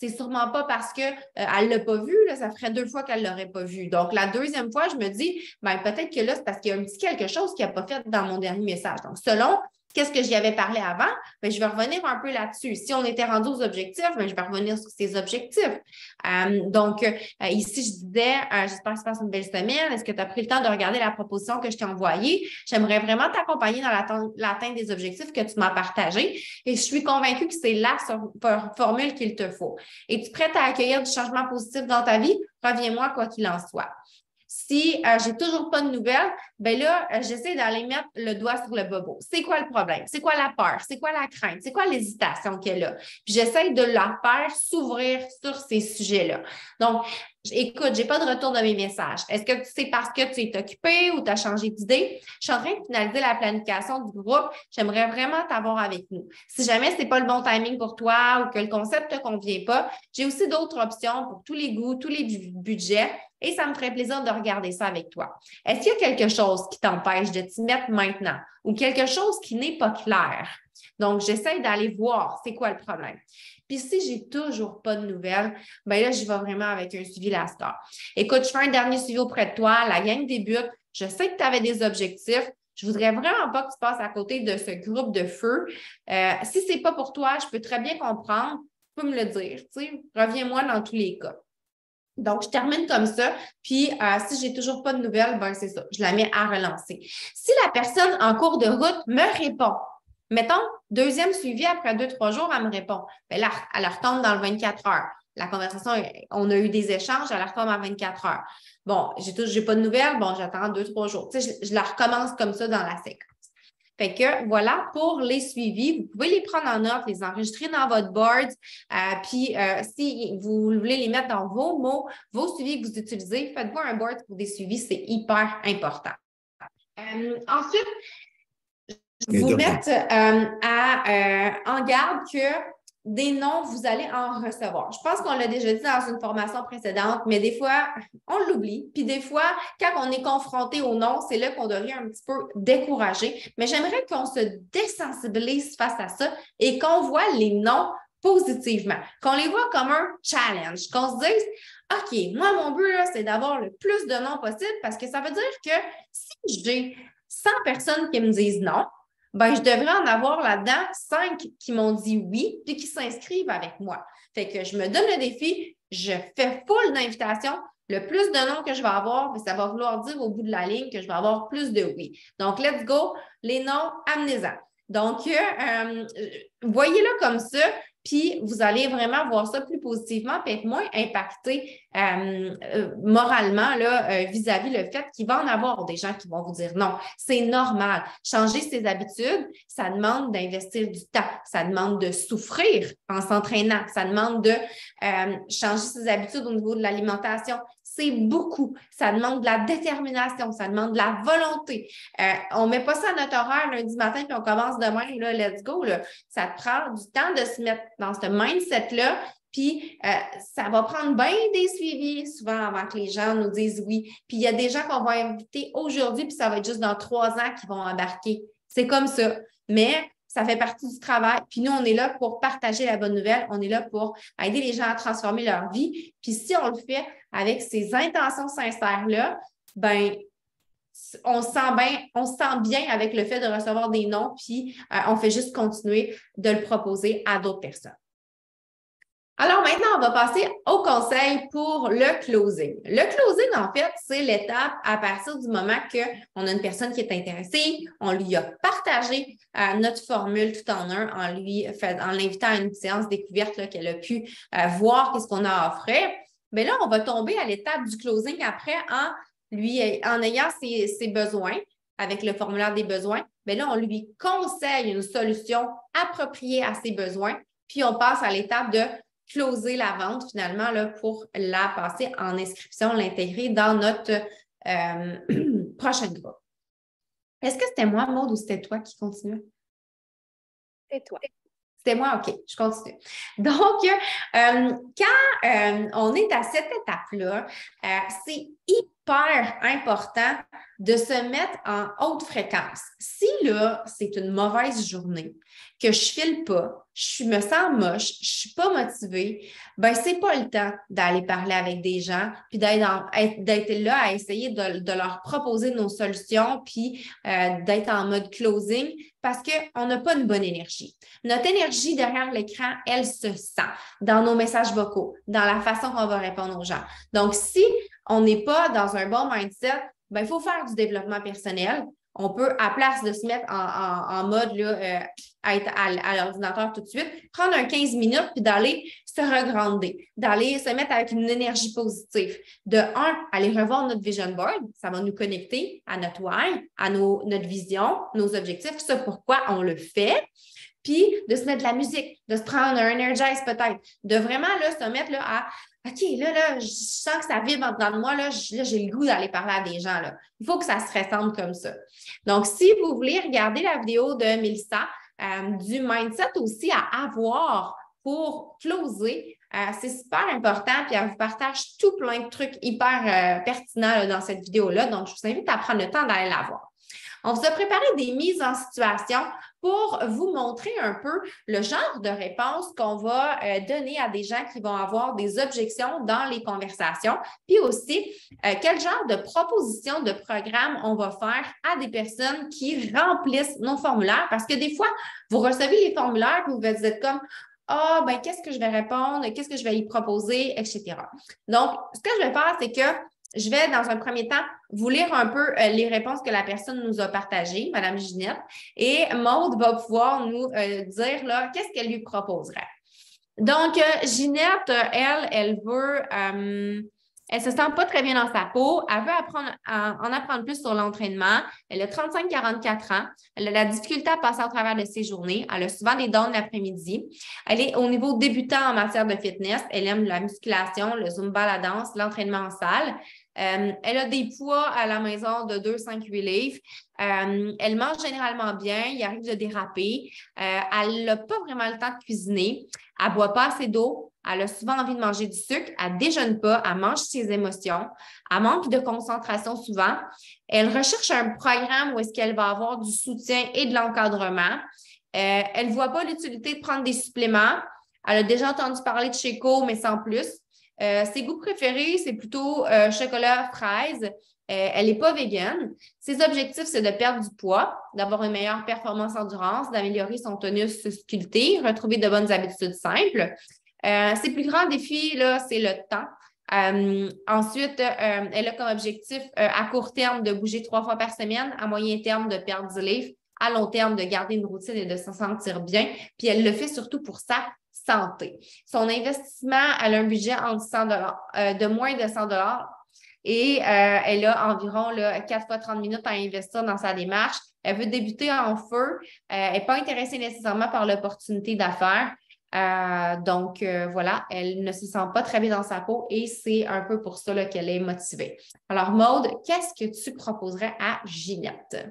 c'est sûrement pas parce qu'elle ne l'a pas vu, là, ça ferait 2 fois qu'elle ne l'aurait pas vu. Donc, la deuxième fois, je me dis, peut-être que là, c'est parce qu'il y a un petit quelque chose qui n'a pas fait dans mon dernier message. Donc, selon qu'est-ce que j'y avais parlé avant, je vais revenir un peu là-dessus. Si on était rendu aux objectifs, je vais revenir sur ces objectifs. Ici, je disais, j'espère que tu passes une belle semaine. Est-ce que tu as pris le temps de regarder la proposition que je t'ai envoyée? J'aimerais vraiment t'accompagner dans l'atteinte des objectifs que tu m'as partagés et je suis convaincue que c'est la formule qu'il te faut. Es-tu prête à accueillir du changement positif dans ta vie? Reviens-moi quoi qu'il en soit. Si j'ai toujours pas de nouvelles, j'essaie d'aller mettre le doigt sur le bobo. C'est quoi le problème? C'est quoi la peur? C'est quoi la crainte? C'est quoi l'hésitation qu'elle a? Puis j'essaie de la faire s'ouvrir sur ces sujets-là. Donc, écoute, j'ai pas de retour de mes messages. Est-ce que c'est parce que tu es occupé ou tu as changé d'idée? Je suis en train de finaliser la planification du groupe. J'aimerais vraiment t'avoir avec nous. Si jamais c'est pas le bon timing pour toi ou que le concept te convient pas, j'ai aussi d'autres options pour tous les goûts, tous les budgets. Et ça me ferait plaisir de regarder ça avec toi. Est-ce qu'il y a quelque chose qui t'empêche de t'y mettre maintenant ou quelque chose qui n'est pas clair? Donc, j'essaie d'aller voir c'est quoi le problème. Puis si j'ai toujours pas de nouvelles, là, j'y vais vraiment avec un suivi la star. Écoute, je fais un dernier suivi auprès de toi, la gang débute, je sais que tu avais des objectifs, je voudrais vraiment pas que tu passes à côté de ce groupe de feu. Si c'est pas pour toi, je peux très bien comprendre, tu peux me le dire, tu sais, reviens-moi dans tous les cas. Donc, je termine comme ça. Puis, si j'ai toujours pas de nouvelles, c'est ça. Je la mets à relancer. Si la personne en cours de route me répond, mettons, deuxième suivi après 2-3 jours, elle me répond. Là, elle retombe dans le 24 heures. La conversation, on a eu des échanges, elle retombe à 24 heures. Bon, j'ai pas de nouvelles, j'attends 2-3 jours. Tu sais, je la recommence comme ça dans la séquence. Fait que voilà pour les suivis. Vous pouvez les prendre en note, les enregistrer dans votre board. Puis, si vous voulez les mettre dans vos mots, vos suivis que vous utilisez, faites-vous un board pour des suivis, c'est hyper important. Ensuite, vous mettre en garde que des noms, vous allez en recevoir. Je pense qu'on l'a déjà dit dans une formation précédente, mais des fois, on l'oublie. Puis des fois, quand on est confronté aux noms, c'est là qu'on devient un petit peu découragé. Mais j'aimerais qu'on se désensibilise face à ça et qu'on voit les noms positivement, qu'on les voit comme un challenge, qu'on se dise OK, moi, mon but, là, c'est d'avoir le plus de noms possible parce que ça veut dire que si j'ai 100 personnes qui me disent non, je devrais en avoir là-dedans 5 qui m'ont dit oui puis qui s'inscrivent avec moi. Fait que je me donne le défi, je fais full d'invitations. Le plus de noms que je vais avoir, ça va vouloir dire au bout de la ligne que je vais avoir plus de oui. Donc, let's go. Les noms, amenez-en. Donc, voyez-le comme ça. Puis, vous allez vraiment voir ça plus positivement puis être moins impacté moralement là, vis-à-vis le fait qu'il va en avoir des gens qui vont vous dire non. C'est normal. Changer ses habitudes, ça demande d'investir du temps. Ça demande de souffrir en s'entraînant. Ça demande de changer ses habitudes au niveau de l'alimentation. C'est beaucoup. Ça demande de la détermination, ça demande de la volonté. On ne met pas ça à notre horaire lundi matin puis on commence demain, là, let's go. Là. Ça te prend du temps de se mettre dans ce mindset-là. Puis, ça va prendre bien des suivis souvent avant que les gens nous disent oui. Puis, il y a des gens qu'on va inviter aujourd'hui, puis ça va être juste dans 3 ans qu'ils vont embarquer. C'est comme ça. Mais ça fait partie du travail. Puis nous, on est là pour partager la bonne nouvelle. On est là pour aider les gens à transformer leur vie. Puis si on le fait avec ces intentions sincères-là, on se sent bien avec le fait de recevoir des noms, puis on fait juste continuer de le proposer à d'autres personnes. Alors maintenant, on va passer au conseil pour le closing. Le closing, en fait, c'est l'étape à partir du moment qu'on a une personne qui est intéressée, on lui a partagé notre formule tout en un en l'invitant à une séance découverte qu'elle a pu voir qu'est-ce qu'on a à offrir. bien là, on va tomber à l'étape du closing après en ayant ses besoins avec le formulaire des besoins. Bien là, on lui conseille une solution appropriée à ses besoins, puis on passe à l'étape de closer la vente finalement là, pour la passer en inscription, l'intégrer dans notre prochain groupe. Est-ce que c'était moi, Maude, ou c'était toi qui continuais? C'est toi. C'était moi, OK, je continue. Donc, quand on est à cette étape-là, c'est hyper important de se mettre en haute fréquence. Si là, c'est une mauvaise journée, que je file pas, je me sens moche, je suis pas motivée, ben c'est pas le temps d'aller parler avec des gens, puis d'être là à essayer de leur proposer nos solutions, puis d'être en mode closing, parce qu'on n'a pas une bonne énergie. Notre énergie derrière l'écran, elle se sent dans nos messages vocaux, dans la façon qu'on va répondre aux gens. Donc, si on n'est pas dans un bon mindset, ben, il faut faire du développement personnel. On peut, à place de se mettre en mode là, à être à l'ordinateur tout de suite, prendre un 15 minutes puis d'aller se regrander, d'aller se mettre avec une énergie positive. De aller revoir notre vision board, ça va nous connecter à notre why, à notre vision, nos objectifs, ça pourquoi on le fait. Puis de se mettre de la musique, de se prendre un Energize peut-être, de vraiment là, se mettre là, à OK, là, je sens que ça vibre en dedans de moi, là, j'ai le goût d'aller parler à des gens. Là. Il faut que ça se ressemble comme ça. Donc, si vous voulez regarder la vidéo de Mélissa, du mindset aussi à avoir pour closer, c'est super important. Puis elle vous partage tout plein de trucs hyper pertinents là, dans cette vidéo-là. Donc, je vous invite à prendre le temps d'aller la voir. On vous a préparé des mises en situation pour vous montrer un peu le genre de réponse qu'on va donner à des gens qui vont avoir des objections dans les conversations, puis aussi quel genre de proposition de programme on va faire à des personnes qui remplissent nos formulaires, parce que des fois, vous recevez les formulaires et vous êtes comme ah, ben, qu'est-ce que je vais répondre, qu'est-ce que je vais y proposer, etc. Donc, ce que je vais faire, c'est que je vais, dans un premier temps, vous lire un peu les réponses que la personne nous a partagées, Mme Ginette, et Maude va pouvoir nous dire là, qu'est-ce qu'elle lui proposerait. Donc, Ginette, elle veut, elle se sent pas très bien dans sa peau, elle veut en apprendre plus sur l'entraînement, elle a 35-44 ans, elle a la difficulté à passer au travers de ses journées, elle a souvent des dons l'après-midi, elle est au niveau débutant en matière de fitness, elle aime la musculation, le zumba, la danse, l'entraînement en salle. Elle a des poids à la maison de 2, 5, 8 livres. Elle mange généralement bien, il arrive de déraper. Elle n'a pas vraiment le temps de cuisiner. Elle ne boit pas assez d'eau. Elle a souvent envie de manger du sucre. Elle ne déjeune pas. Elle mange ses émotions. Elle manque de concentration souvent. Elle recherche un programme où est-ce qu'elle va avoir du soutien et de l'encadrement. Elle ne voit pas l'utilité de prendre des suppléments. Elle a déjà entendu parler de Sheco, mais sans plus. Ses goûts préférés, c'est plutôt chocolat, fraise. Elle n'est pas végane. Ses objectifs, c'est de perdre du poids, d'avoir une meilleure performance endurance, d'améliorer son tonus sculpté, retrouver de bonnes habitudes simples. Ses plus grands défis, là, c'est le temps. Ensuite, elle a comme objectif à court terme de bouger 3 fois par semaine, à moyen terme de perdre 10 livres, à long terme de garder une routine et de se sentir bien. Puis elle le fait surtout pour ça santé. Son investissement, elle a un budget entre 100 de moins de 100 et elle a environ là, 4 fois 30 minutes à investir dans sa démarche. Elle veut débuter en feu. Elle n'est pas intéressée nécessairement par l'opportunité d'affaires. Donc, voilà, elle ne se sent pas très bien dans sa peau et c'est un peu pour ça là, qu'elle est motivée. Alors, Maude, qu'est-ce que tu proposerais à Ginette?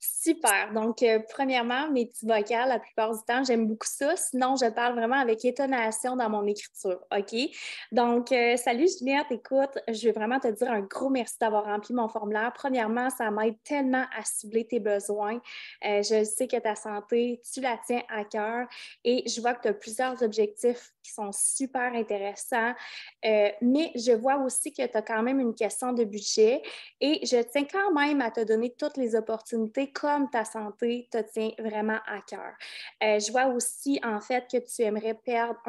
Super. Donc, premièrement, mes petits vocals, la plupart du temps, j'aime beaucoup ça. Sinon, je parle vraiment avec intonation dans mon écriture. OK? Donc, salut Ginette, écoute, je veux vraiment te dire un gros merci d'avoir rempli mon formulaire. Premièrement, ça m'aide tellement à cibler tes besoins. Je sais que ta santé, tu la tiens à cœur et je vois que tu as plusieurs objectifs qui sont super intéressants. Mais je vois aussi que tu as quand même une question de budget et je tiens quand même à te donner toutes les opportunités comme ta santé te tient vraiment à cœur. Je vois aussi, en fait, que tu aimerais perdre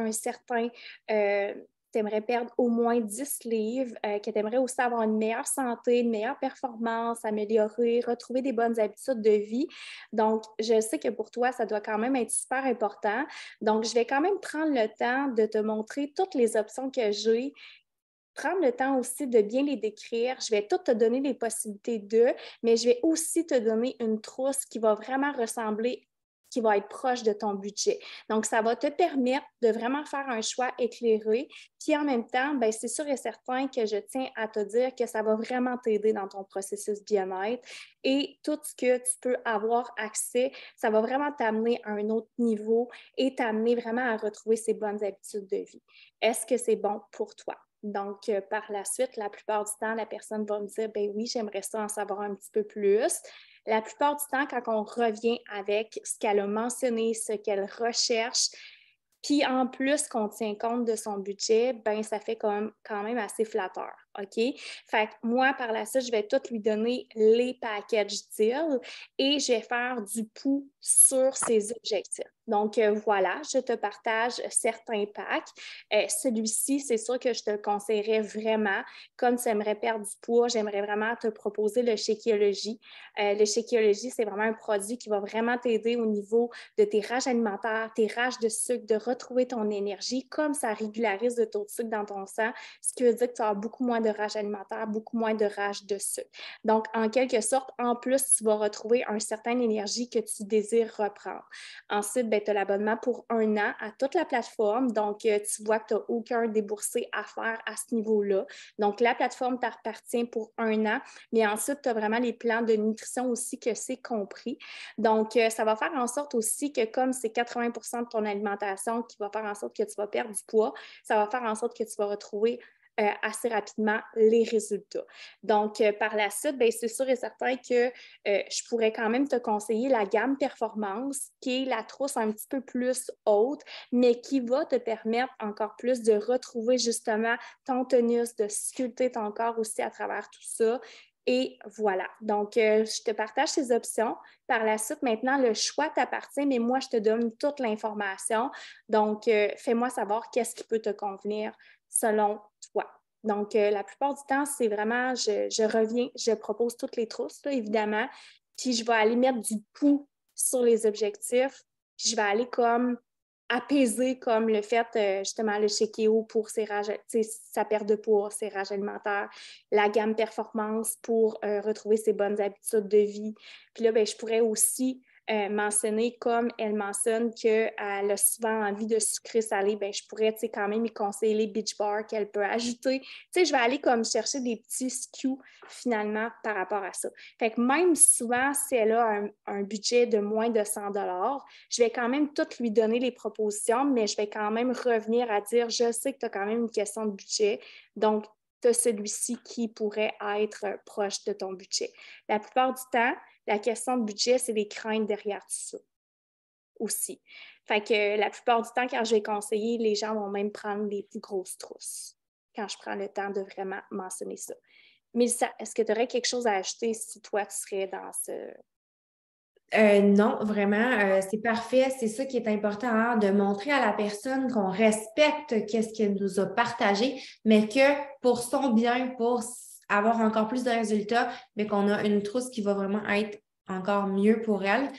tu aimerais perdre au moins 10 livres, que tu aimerais aussi avoir une meilleure santé, une meilleure performance, améliorer, retrouver des bonnes habitudes de vie. Donc, je sais que pour toi, ça doit quand même être super important. Donc, je vais quand même prendre le temps de te montrer toutes les options que j'ai prendre le temps aussi de bien les décrire. Je vais tout te donner les possibilités d'eux, mais je vais aussi te donner une trousse qui va vraiment ressembler, qui va être proche de ton budget. Donc, ça va te permettre de vraiment faire un choix éclairé. Puis en même temps, bien, c'est sûr et certain que je tiens à te dire que ça va vraiment t'aider dans ton processus bien-être et tout ce que tu peux avoir accès, ça va vraiment t'amener à un autre niveau et t'amener vraiment à retrouver ces bonnes habitudes de vie. Est-ce que c'est bon pour toi? Donc, par la suite, la plupart du temps, la personne va me dire, ben oui, j'aimerais ça en savoir un petit peu plus. La plupart du temps, quand on revient avec ce qu'elle a mentionné, ce qu'elle recherche, puis en plus qu'on tient compte de son budget, ben ça fait quand même assez flatteur, OK? Fait que moi, par la suite, je vais tout lui donner les package deals et je vais faire du pouls sur ses objectifs. Donc, voilà, je te partage certains packs. Celui-ci, c'est sûr que je te le conseillerais vraiment. Comme tu aimerais perdre du poids, j'aimerais vraiment te proposer le Shakeology. Le Shakeology, c'est vraiment un produit qui va vraiment t'aider au niveau de tes rages alimentaires, tes rages de sucre, de retrouver ton énergie, comme ça régularise le taux de sucre dans ton sang, ce qui veut dire que tu as beaucoup moins de rage alimentaire, beaucoup moins de rage de sucre. Donc, en quelque sorte, en plus, tu vas retrouver une certaine énergie que tu désires reprendre. Ensuite, tu as l'abonnement pour 1 an à toute la plateforme. Donc, tu vois que tu n'as aucun déboursé à faire à ce niveau-là. Donc, la plateforme t'appartient pour 1 an, mais ensuite, tu as vraiment les plans de nutrition aussi que c'est compris. Donc, ça va faire en sorte aussi que comme c'est 80% de ton alimentation qui va faire en sorte que tu vas perdre du poids, ça va faire en sorte que tu vas retrouver assez rapidement les résultats. Donc, par la suite, bien, c'est sûr et certain que je pourrais quand même te conseiller la gamme Performance, qui est la trousse un petit peu plus haute, mais qui va te permettre encore plus de retrouver justement ton tonus, de sculpter ton corps aussi à travers tout ça. Et voilà. Donc, je te partage ces options. Par la suite, maintenant, le choix t'appartient, mais moi, je te donne toute l'information. Donc, fais-moi savoir qu'est-ce qui peut te convenir selon toi. Donc, la plupart du temps, c'est vraiment, je reviens, je propose toutes les trousses, là, évidemment, puis je vais aller mettre du pouls sur les objectifs, puis je vais aller comme apaiser comme le fait, justement, le Shakeo pour ses rages, sa perte de poids, ses rages alimentaires, la gamme performance pour retrouver ses bonnes habitudes de vie. Puis là, bien, je pourrais aussi mentionner, comme elle mentionne qu'elle a souvent envie de sucré salé, bien, je pourrais quand même y conseiller les Beach Bars qu'elle peut ajouter. Je vais aller comme chercher des petits SKUs finalement par rapport à ça. Fait que même souvent, si elle a un budget de moins de 100 $, je vais quand même tout lui donner les propositions, mais je vais quand même revenir à dire, je sais que tu as quand même une question de budget, donc tu as celui-ci qui pourrait être proche de ton budget. La plupart du temps, la question de budget, c'est les craintes derrière tout ça aussi. Fait que la plupart du temps, quand je vais conseiller, les gens vont même prendre les plus grosses trousses quand je prends le temps de vraiment mentionner ça. Mélissa, est-ce que tu aurais quelque chose à ajouter si toi, tu serais dans ce... Non, vraiment, c'est parfait. C'est ça qui est important, hein, de montrer à la personne qu'on respecte qu'est-ce qu'elle nous a partagé, mais que pour son bien, pour avoir encore plus de résultats, mais qu'on a une trousse qui va vraiment être encore mieux pour elle.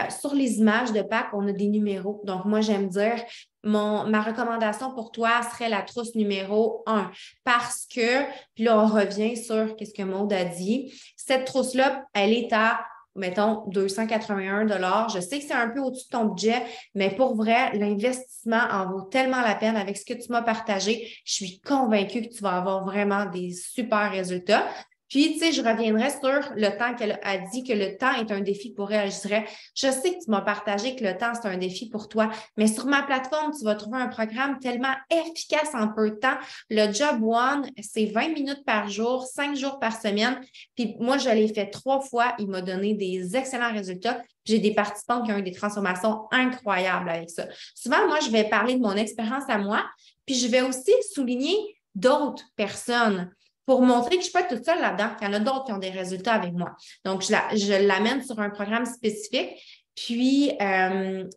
Sur les images de pack, on a des numéros. Donc, moi, j'aime dire, ma recommandation pour toi serait la trousse numéro 1 parce que, puis là, on revient sur qu'est-ce que Maude a dit. Cette trousse-là, elle est à mettons, 281 $. Je sais que c'est un peu au-dessus de ton budget, mais pour vrai, l'investissement en vaut tellement la peine avec ce que tu m'as partagé. Je suis convaincue que tu vas avoir vraiment des super résultats. Puis, tu sais, je reviendrai sur le temps qu'elle a dit que le temps est un défi pour elle. Je dirais, je sais que tu m'as partagé que le temps, c'est un défi pour toi, mais sur ma plateforme, tu vas trouver un programme tellement efficace en peu de temps. Le Job One, c'est 20 minutes par jour, 5 jours par semaine. Puis moi, je l'ai fait 3 fois. Il m'a donné des excellents résultats. J'ai des participants qui ont eu des transformations incroyables avec ça. Souvent, moi, je vais parler de mon expérience à moi, puis je vais aussi souligner d'autres personnes pour montrer que je ne suis pas toute seule là-dedans, qu'il y en a d'autres qui ont des résultats avec moi. Donc, je l'amène sur un programme spécifique. Puis,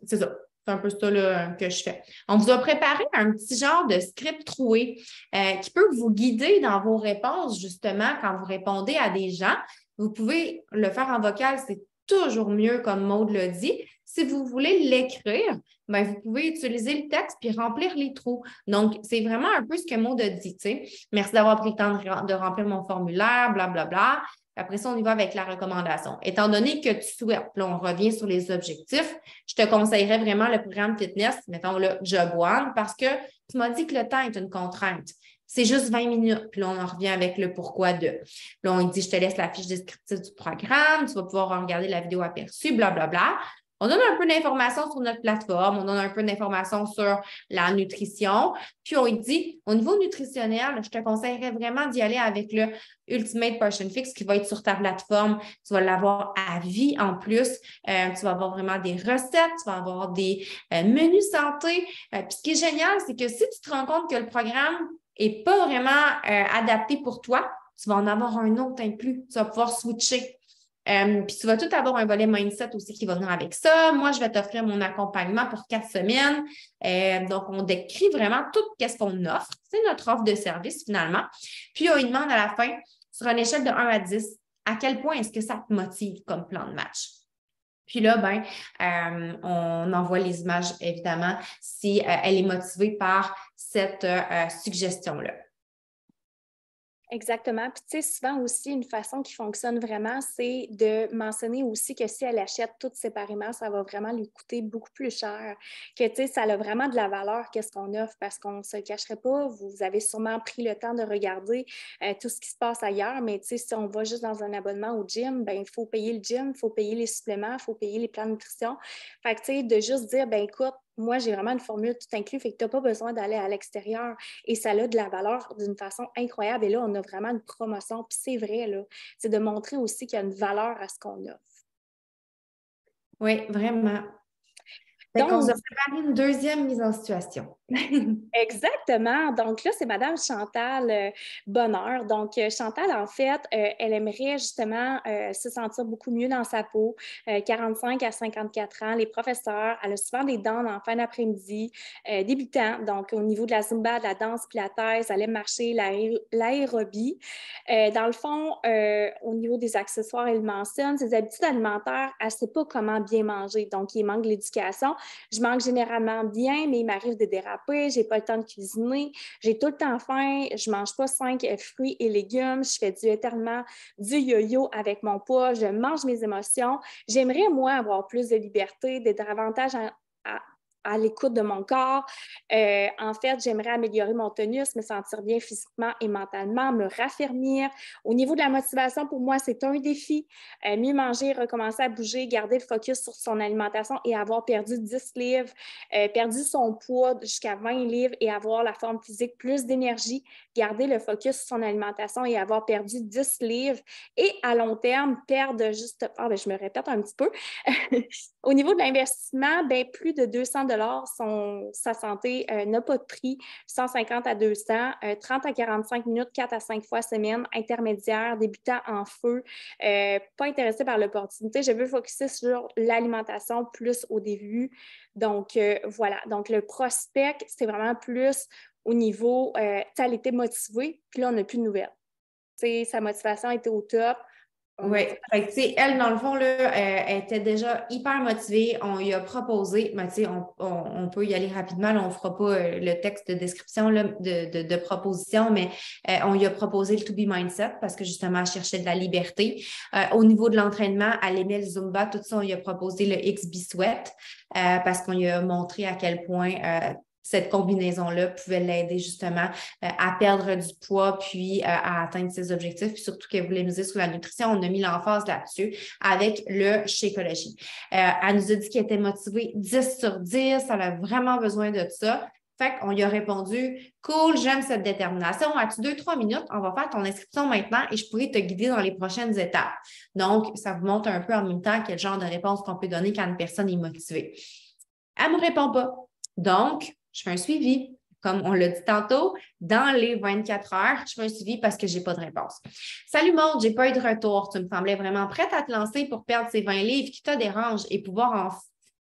c'est ça. C'est un peu ça là, que je fais. On vous a préparé un petit genre de script troué qui peut vous guider dans vos réponses, justement, quand vous répondez à des gens. Vous pouvez le faire en vocal, c'est toujours mieux, comme Maude l'a dit. Si vous voulez l'écrire, bien, vous pouvez utiliser le texte puis remplir les trous. Donc, c'est vraiment un peu ce que Maud a dit, tu sais. Merci d'avoir pris le temps de remplir mon formulaire, blablabla. Après ça, on y va avec la recommandation. Étant donné que tu souhaites, là, on revient sur les objectifs, je te conseillerais vraiment le programme fitness, mettons le Job One, parce que tu m'as dit que le temps est une contrainte. C'est juste 20 minutes, puis là, on en revient avec le pourquoi de. Là, on dit, je te laisse la fiche descriptive du programme, tu vas pouvoir regarder la vidéo aperçue, blablabla. On donne un peu d'informations sur notre plateforme, on donne un peu d'informations sur la nutrition. Puis on dit, au niveau nutritionnel, je te conseillerais vraiment d'y aller avec le Ultimate Portion Fix qui va être sur ta plateforme. Tu vas l'avoir à vie en plus. Tu vas avoir vraiment des recettes, tu vas avoir des menus santé. Puis ce qui est génial, c'est que si tu te rends compte que le programme n'est pas vraiment adapté pour toi, tu vas en avoir un autre inclus. Tu vas pouvoir switcher. Puis tu vas tout avoir un volet mindset aussi qui va venir avec ça. Moi, je vais t'offrir mon accompagnement pour 4 semaines. Donc, on décrit vraiment tout ce qu'on offre. C'est notre offre de service finalement. Puis, on lui demande à la fin, sur une échelle de 1 à 10, à quel point est-ce que ça te motive comme plan de match? Puis là, on envoie les images, évidemment, si elle est motivée par cette suggestion-là. Exactement. Puis, tu sais, souvent aussi, une façon qui fonctionne vraiment, c'est de mentionner aussi que si elle achète toutes séparément, ça va vraiment lui coûter beaucoup plus cher. Que, tu sais, ça a vraiment de la valeur, qu'est-ce qu'on offre, parce qu'on ne se le cacherait pas. Vous avez sûrement pris le temps de regarder tout ce qui se passe ailleurs, mais, tu sais, si on va juste dans un abonnement au gym, bien, il faut payer le gym, il faut payer les suppléments, il faut payer les plans de nutrition. Fait que, tu sais, de juste dire, bien, écoute, moi, j'ai vraiment une formule tout inclus, fait que tu n'as pas besoin d'aller à l'extérieur. Et ça a de la valeur d'une façon incroyable. Et là, on a vraiment une promotion. Puis c'est vrai, là, c'est de montrer aussi qu'il y a une valeur à ce qu'on offre. Oui, vraiment. Donc, on a préparé une deuxième mise en situation. Exactement. Donc là, c'est Madame Chantal Bonheur. Donc, Chantal, en fait, elle aimerait justement se sentir beaucoup mieux dans sa peau. 45 à 54 ans, les professeurs, elle a souvent des dents en fin d'après-midi, débutant. Donc, au niveau de la Zumba, de la danse pilates, elle aime marcher, l'aérobie. Dans le fond, au niveau des accessoires, elle mentionne ses habitudes alimentaires, elle ne sait pas comment bien manger. Donc, il manque l'éducation. Je mange généralement bien, mais il m'arrive de déraper, j'ai pas le temps de cuisiner, j'ai tout le temps faim, je mange pas 5 fruits et légumes, je fais éternellement du yo-yo avec mon poids, je mange mes émotions. J'aimerais, moi, avoir plus de liberté, d'être davantage à l'écoute de mon corps. En fait, j'aimerais améliorer mon tonus, me sentir bien physiquement et mentalement, me raffermir. Au niveau de la motivation, pour moi, c'est un défi. Mieux manger, recommencer à bouger, garder le focus sur son alimentation et avoir perdu 10 livres, perdu son poids jusqu'à 20 livres et avoir la forme physique, plus d'énergie, garder le focus sur son alimentation et avoir perdu 10 livres. Et à long terme, perdre juste... je me répète un petit peu. Au niveau de l'investissement, plus de 200 sa santé n'a pas de prix, 150 à 200, 30 à 45 minutes, 4 à 5 fois semaine, intermédiaire, débutant en feu, pas intéressé par l'opportunité. Je veux focuser sur l'alimentation plus au début. Donc, voilà. Donc, le prospect, c'est vraiment plus au niveau, elle était motivée, puis là, on n'a plus de nouvelles. Sa motivation était au top. Oui, elle, dans le fond, là, elle était déjà hyper motivée. On lui a proposé, mais on peut y aller rapidement. Là, on ne fera pas le texte de description là, de proposition, mais on lui a proposé le To Be Mindset parce que justement, elle cherchait de la liberté. Au niveau de l'entraînement, elle aimait le Zumba, tout ça, on lui a proposé le XB Sweat parce qu'on lui a montré à quel point cette combinaison-là pouvait l'aider justement à perdre du poids puis à atteindre ses objectifs. Puis surtout qu'elle voulait miser sur la nutrition, on a mis l'emphase là-dessus avec le Shakeology. Elle nous a dit qu'elle était motivée 10 sur 10, elle a vraiment besoin de ça. Fait qu'on lui a répondu « Cool, j'aime cette détermination. As-tu 2-3 minutes? On va faire ton inscription maintenant et je pourrai te guider dans les prochaines étapes. » Donc, ça vous montre un peu en même temps quel genre de réponse qu'on peut donner quand une personne est motivée. Elle ne me répond pas. Donc, je fais un suivi. Comme on l'a dit tantôt, dans les 24 heures, je fais un suivi parce que je n'ai pas de réponse. Salut Maud, je n'ai pas eu de retour. Tu me semblais vraiment prête à te lancer pour perdre ces 20 livres qui te dérangent et pouvoir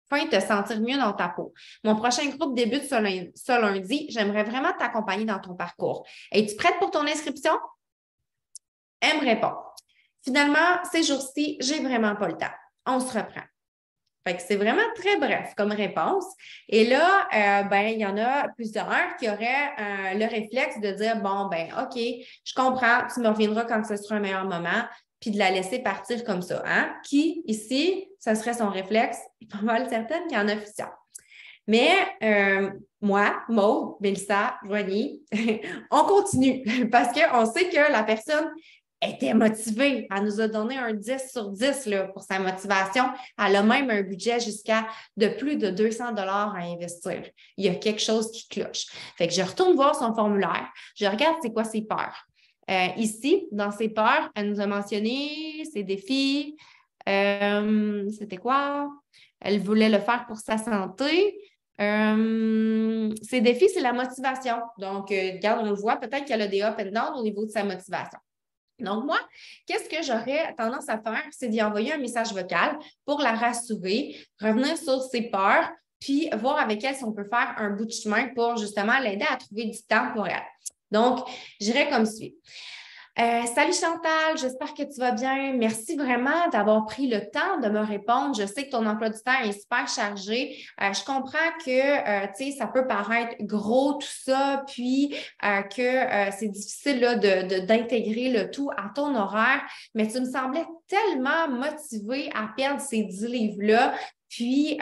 enfin te sentir mieux dans ta peau. Mon prochain groupe débute ce lundi. J'aimerais vraiment t'accompagner dans ton parcours. Es-tu prête pour ton inscription? Elle me répond. Finalement, ces jours-ci, j'ai vraiment pas le temps. On se reprend. Fait que c'est vraiment très bref comme réponse. Et là, il y en a plusieurs qui auraient le réflexe de dire, bon, OK, je comprends, tu me reviendras quand ce sera un meilleur moment, puis de la laisser partir comme ça. Hein? Qui, ici, ce serait son réflexe? Pas mal certaine qu'il y en a plusieurs. Mais moi, Maude, Mélissa, Joanie, on continue parce qu'on sait que la personne était motivée. Elle nous a donné un 10 sur 10 là, pour sa motivation. Elle a même un budget jusqu'à de plus de 200 $ à investir. Il y a quelque chose qui cloche. Fait que je retourne voir son formulaire. Je regarde c'est quoi ses peurs. Ici, dans ses peurs, elle nous a mentionné ses défis. C'était quoi? Elle voulait le faire pour sa santé. Ses défis, c'est la motivation. Donc, regarde, on le voit, peut-être qu'elle a des up and down au niveau de sa motivation. Donc, moi, qu'est-ce que j'aurais tendance à faire? C'est d'y envoyer un message vocal pour la rassurer, revenir sur ses peurs, puis voir avec elle si on peut faire un bout de chemin pour justement l'aider à trouver du temps pour elle. Donc, j'irai comme suit. Salut Chantal, j'espère que tu vas bien. Merci vraiment d'avoir pris le temps de me répondre. Je sais que ton emploi du temps est super chargé. Je comprends que ça peut paraître gros tout ça, puis que c'est difficile là, d'intégrer le tout à ton horaire, mais tu me semblais tellement motivée à perdre ces 10 livres-là. Puis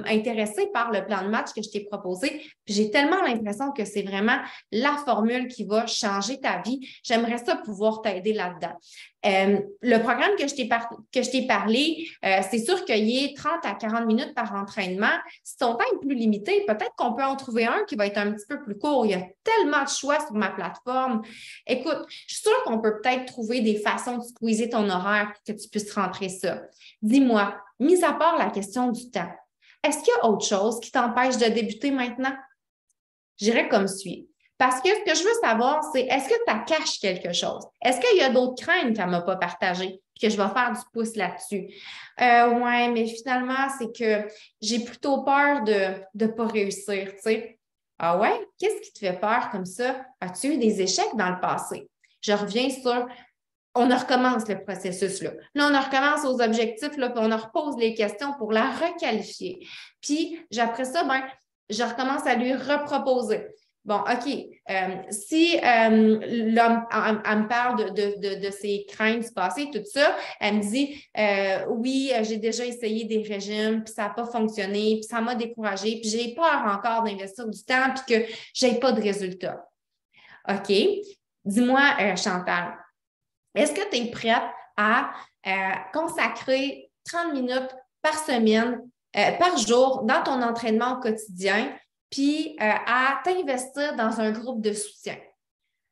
intéressée par le plan de match que je t'ai proposé. Puis j'ai tellement l'impression que c'est vraiment la formule qui va changer ta vie. J'aimerais ça pouvoir t'aider là-dedans. Le programme que je t'ai parlé, c'est sûr qu'il y ait 30 à 40 minutes par entraînement. Si ton temps est plus limité, peut-être qu'on peut en trouver un qui va être un petit peu plus court. Il y a tellement de choix sur ma plateforme. Écoute, je suis sûre qu'on peut peut-être trouver des façons de squeezer ton horaire pour que tu puisses rentrer ça. Dis-moi, mis à part la question du temps, est-ce qu'il y a autre chose qui t'empêche de débuter maintenant? J'irai comme suit. Parce que ce que je veux savoir, c'est est-ce que tu caches quelque chose? Est-ce qu'il y a d'autres craintes qu'elle ne m'a pas partagées et que je vais faire du pouce là-dessus? Oui, mais finalement, c'est que j'ai plutôt peur de ne pas réussir, tu sais. Ah ouais? Qu'est-ce qui te fait peur comme ça? As-tu eu des échecs dans le passé? Je reviens sur on recommence le processus là. Là, on recommence aux objectifs, là, puis on repose les questions pour la requalifier. Puis, après ça, je recommence à lui reproposer. Bon, OK, si l'homme, elle me parle de ses craintes du passé, tout ça, elle me dit, oui, j'ai déjà essayé des régimes, puis ça n'a pas fonctionné, puis ça m'a découragée, puis j'ai peur encore d'investir du temps, puis que je n'ai pas de résultats. OK, dis-moi, Chantal, est-ce que tu es prête à consacrer 30 minutes par semaine, par jour, dans ton entraînement au quotidien, puis à t'investir dans un groupe de soutien?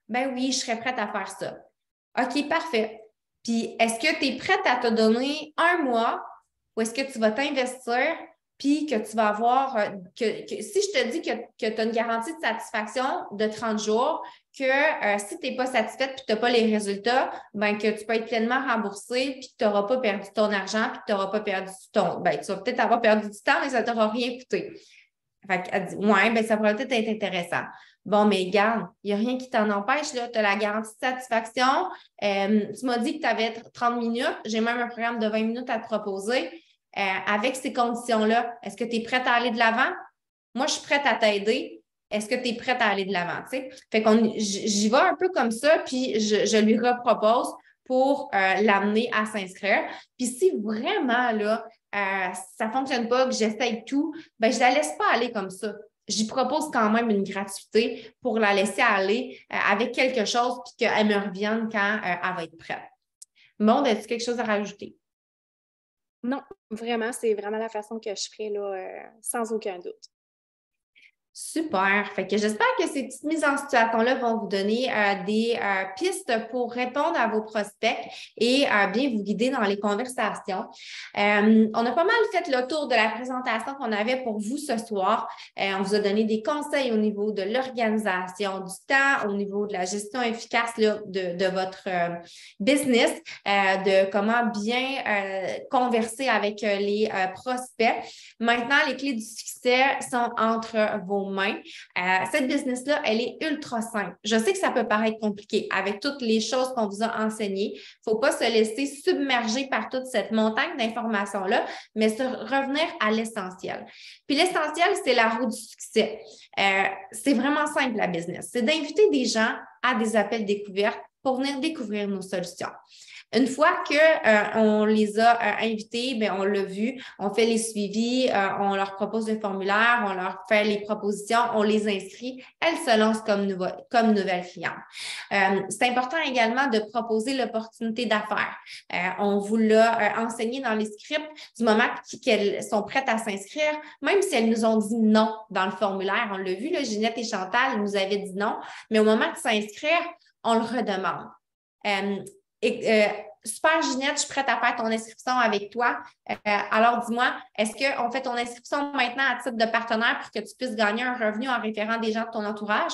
Ben oui, je serais prête à faire ça. OK, parfait. Puis, est-ce que tu es prête à te donner un mois ou est-ce que tu vas t'investir puis que tu vas avoir, si je te dis que tu as une garantie de satisfaction de 30 jours, que si tu n'es pas satisfaite puis que tu n'as pas les résultats, que tu peux être pleinement remboursé puis que tu n'auras pas perdu ton argent puis que tu n'auras pas perdu ton... tu vas peut-être avoir perdu du temps, mais ça ne t'aura rien coûté. Fait qu'elle dit, ouais, ça pourrait peut-être être intéressant. Bon, mais regarde, il n'y a rien qui t'en empêche, là. Tu as la garantie de satisfaction. Tu m'as dit que tu avais 30 minutes. J'ai même un programme de 20 minutes à te proposer. Avec ces conditions-là, est-ce que tu es prête à aller de l'avant? Moi, je suis prête à t'aider. Est-ce que tu es prête à aller de l'avant? Fait j'y vais un peu comme ça, puis je lui repropose pour l'amener à s'inscrire. Puis si vraiment, là, ça ne fonctionne pas, que j'essaye tout, je ne la laisse pas aller comme ça. J'y propose quand même une gratuité pour la laisser aller avec quelque chose puis qu'elle me revienne quand elle va être prête. Maud, as-tu quelque chose à rajouter? Non, vraiment, c'est vraiment la façon que je ferai là, sans aucun doute. Super. Fait que j'espère que ces petites mises en situation-là vont vous donner des pistes pour répondre à vos prospects et bien vous guider dans les conversations. On a pas mal fait le tour de la présentation qu'on avait pour vous ce soir. On vous a donné des conseils au niveau de l'organisation du temps, au niveau de la gestion efficace là, de votre business, de comment bien converser avec les prospects. Maintenant, les clés du succès sont entre vos vos mains. Cette business-là, elle est ultra simple. Je sais que ça peut paraître compliqué avec toutes les choses qu'on vous a enseignées. Il ne faut pas se laisser submerger par toute cette montagne d'informations-là, mais se revenir à l'essentiel. Puis l'essentiel, c'est la roue du succès. C'est vraiment simple, la business. C'est d'inviter des gens à des appels découvertes pour venir découvrir nos solutions. Une fois qu'on les a invités, bien, on l'a vu, on fait les suivis, on leur propose le formulaire, on leur fait les propositions, on les inscrit, elles se lancent comme nouvelles clientes. C'est important également de proposer l'opportunité d'affaires. On vous l'a enseigné dans les scripts du moment qu'elles sont prêtes à s'inscrire, même si elles nous ont dit non dans le formulaire. On l'a vu, là, Ginette et Chantal nous avaient dit non, mais au moment de s'inscrire, on le redemande. Super Ginette, je suis prête à faire ton inscription avec toi. Alors dis-moi, est-ce qu'on fait ton inscription maintenant à titre de partenaire pour que tu puisses gagner un revenu en référant des gens de ton entourage?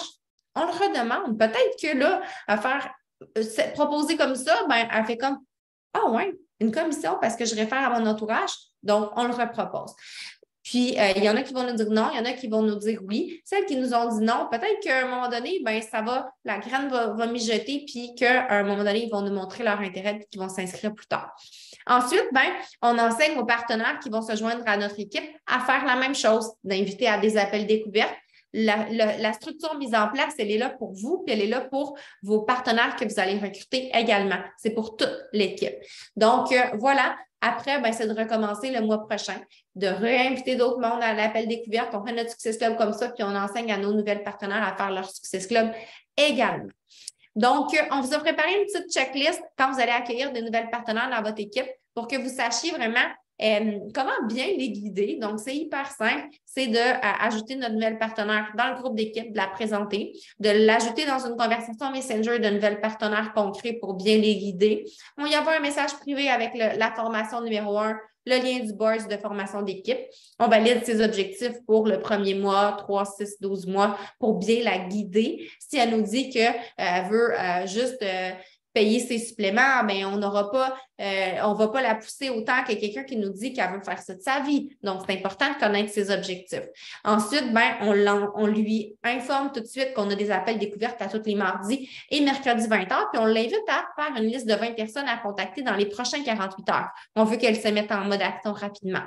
On le redemande. Peut-être que là, à faire proposer comme ça, ben, elle fait comme ah ouais, une commission parce que je réfère à mon entourage. Donc, on le repropose. Puis, il y en a qui vont nous dire non, il y en a qui vont nous dire oui. Celles qui nous ont dit non, peut-être qu'à un moment donné, ben, la graine va mijoter, puis qu'à un moment donné, ils vont nous montrer leur intérêt et qu'ils vont s'inscrire plus tard. Ensuite, ben, on enseigne aux partenaires qui vont se joindre à notre équipe à faire la même chose, d'inviter à des appels découvertes. La structure mise en place, elle est là pour vous, puis elle est là pour vos partenaires que vous allez recruter également. C'est pour toute l'équipe. Donc, voilà. Après, ben, c'est de recommencer le mois prochain, de réinviter d'autres mondes à l'appel découverte. On fait notre Success Club comme ça, puis on enseigne à nos nouvelles partenaires à faire leur Success Club également. Donc, on vous a préparé une petite checklist quand vous allez accueillir de nouvelles partenaires dans votre équipe pour que vous sachiez vraiment comment bien les guider. Donc, c'est hyper simple. C'est d'ajouter notre nouvelle partenaire dans le groupe d'équipe, de la présenter, de l'ajouter dans une conversation Messenger de nouvelles partenaires concrets pour bien les guider. On y avoir un message privé avec la formation numéro 1, le lien du board de formation d'équipe. On valide ses objectifs pour le premier mois, 3, 6, 12 mois pour bien la guider. Si elle nous dit qu'elle veut juste payer ses suppléments, mais on ne va pas la pousser autant que quelqu'un qui nous dit qu'elle veut faire ça de sa vie. Donc, c'est important de connaître ses objectifs. Ensuite, ben, on lui informe tout de suite qu'on a des appels découvertes à tous les mardis et mercredis 20h, puis on l'invite à faire une liste de 20 personnes à contacter dans les prochains 48 heures. On veut qu'elle se mette en mode action rapidement.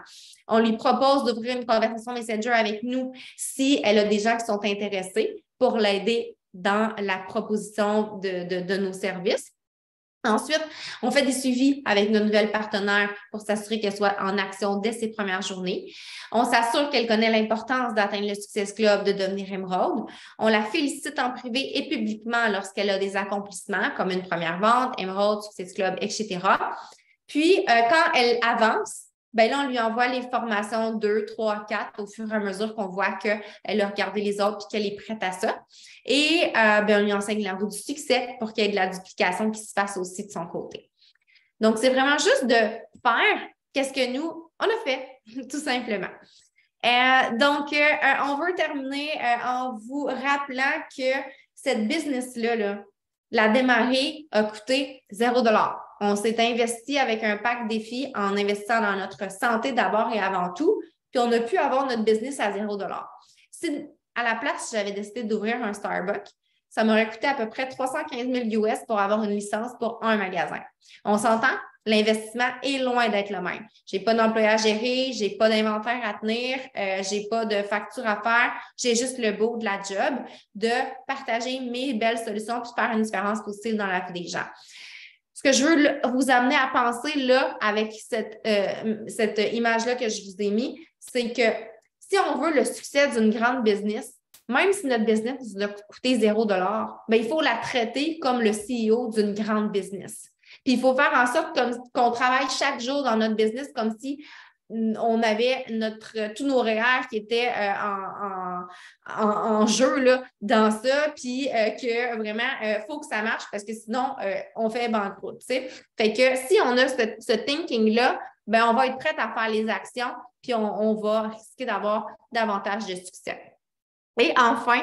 On lui propose d'ouvrir une conversation Messenger avec nous si elle a des gens qui sont intéressés pour l'aider dans la proposition de nos services. Ensuite, on fait des suivis avec nos nouvelles partenaires pour s'assurer qu'elle soit en action dès ses premières journées. On s'assure qu'elle connaît l'importance d'atteindre le Success Club, de devenir Émeraude. On la félicite en privé et publiquement lorsqu'elle a des accomplissements comme une première vente, Émeraude, Success Club, etc. Puis, quand elle avance, ben là, on lui envoie les formations 2, 3, 4 au fur et à mesure qu'on voit qu'elle a regardé les autres et qu'elle est prête à ça. Et ben, on lui enseigne la roue du succès pour qu'il y ait de la duplication qui se fasse aussi de son côté. Donc, c'est vraiment juste de faire qu'est-ce que nous, on a fait, tout simplement. Donc, on veut terminer en vous rappelant que cette business-là, la démarrer a coûté 0 $. On s'est investi avec un pack défi en investissant dans notre santé d'abord et avant tout, puis on a pu avoir notre business à 0 $. Si à la place, j'avais décidé d'ouvrir un Starbucks, ça m'aurait coûté à peu près 315 000 US pour avoir une licence pour un magasin. On s'entend? L'investissement est loin d'être le même. Je n'ai pas d'employé à gérer, je n'ai pas d'inventaire à tenir, je n'ai pas de facture à faire, j'ai juste le beau de la job de partager mes belles solutions puis faire une différence positive dans la vie des gens. Ce que je veux vous amener à penser là avec cette image-là que je vous ai mise, c'est que si on veut le succès d'une grande business, même si notre business nous a coûté 0 $, bien, il faut la traiter comme le CEO d'une grande business. Puis il faut faire en sorte qu'on travaille chaque jour dans notre business comme si on avait tous nos REER qui étaient en jeu là, dans ça, puis que vraiment, il faut que ça marche parce que sinon, on fait banqueroute. T'sais? Fait que si on a ce thinking-là, ben, on va être prête à faire les actions, puis on va risquer d'avoir davantage de succès. Et enfin,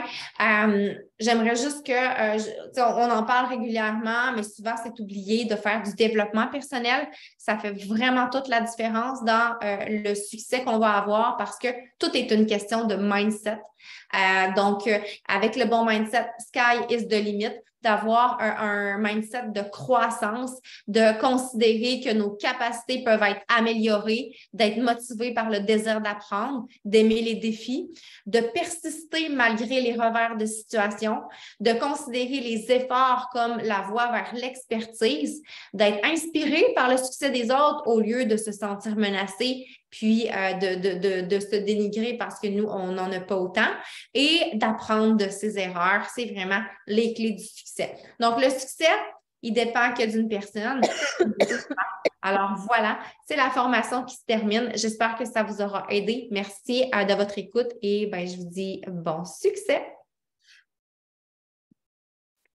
j'aimerais juste que, on en parle régulièrement, mais souvent c'est oublié de faire du développement personnel. Ça fait vraiment toute la différence dans le succès qu'on va avoir parce que tout est une question de mindset. Donc, avec le bon mindset, sky is the limit, d'avoir un mindset de croissance, de considérer que nos capacités peuvent être améliorées, d'être motivé par le désir d'apprendre, d'aimer les défis, de persister malgré les revers de situation, de considérer les efforts comme la voie vers l'expertise, d'être inspiré par le succès des autres au lieu de se sentir menacé puis de se dénigrer parce que nous, on n'en a pas autant, et d'apprendre de ses erreurs. C'est vraiment les clés du succès. Donc, le succès, il dépend que d'une personne. Alors voilà, c'est la formation qui se termine. J'espère que ça vous aura aidé. Merci de votre écoute et ben, je vous dis bon succès.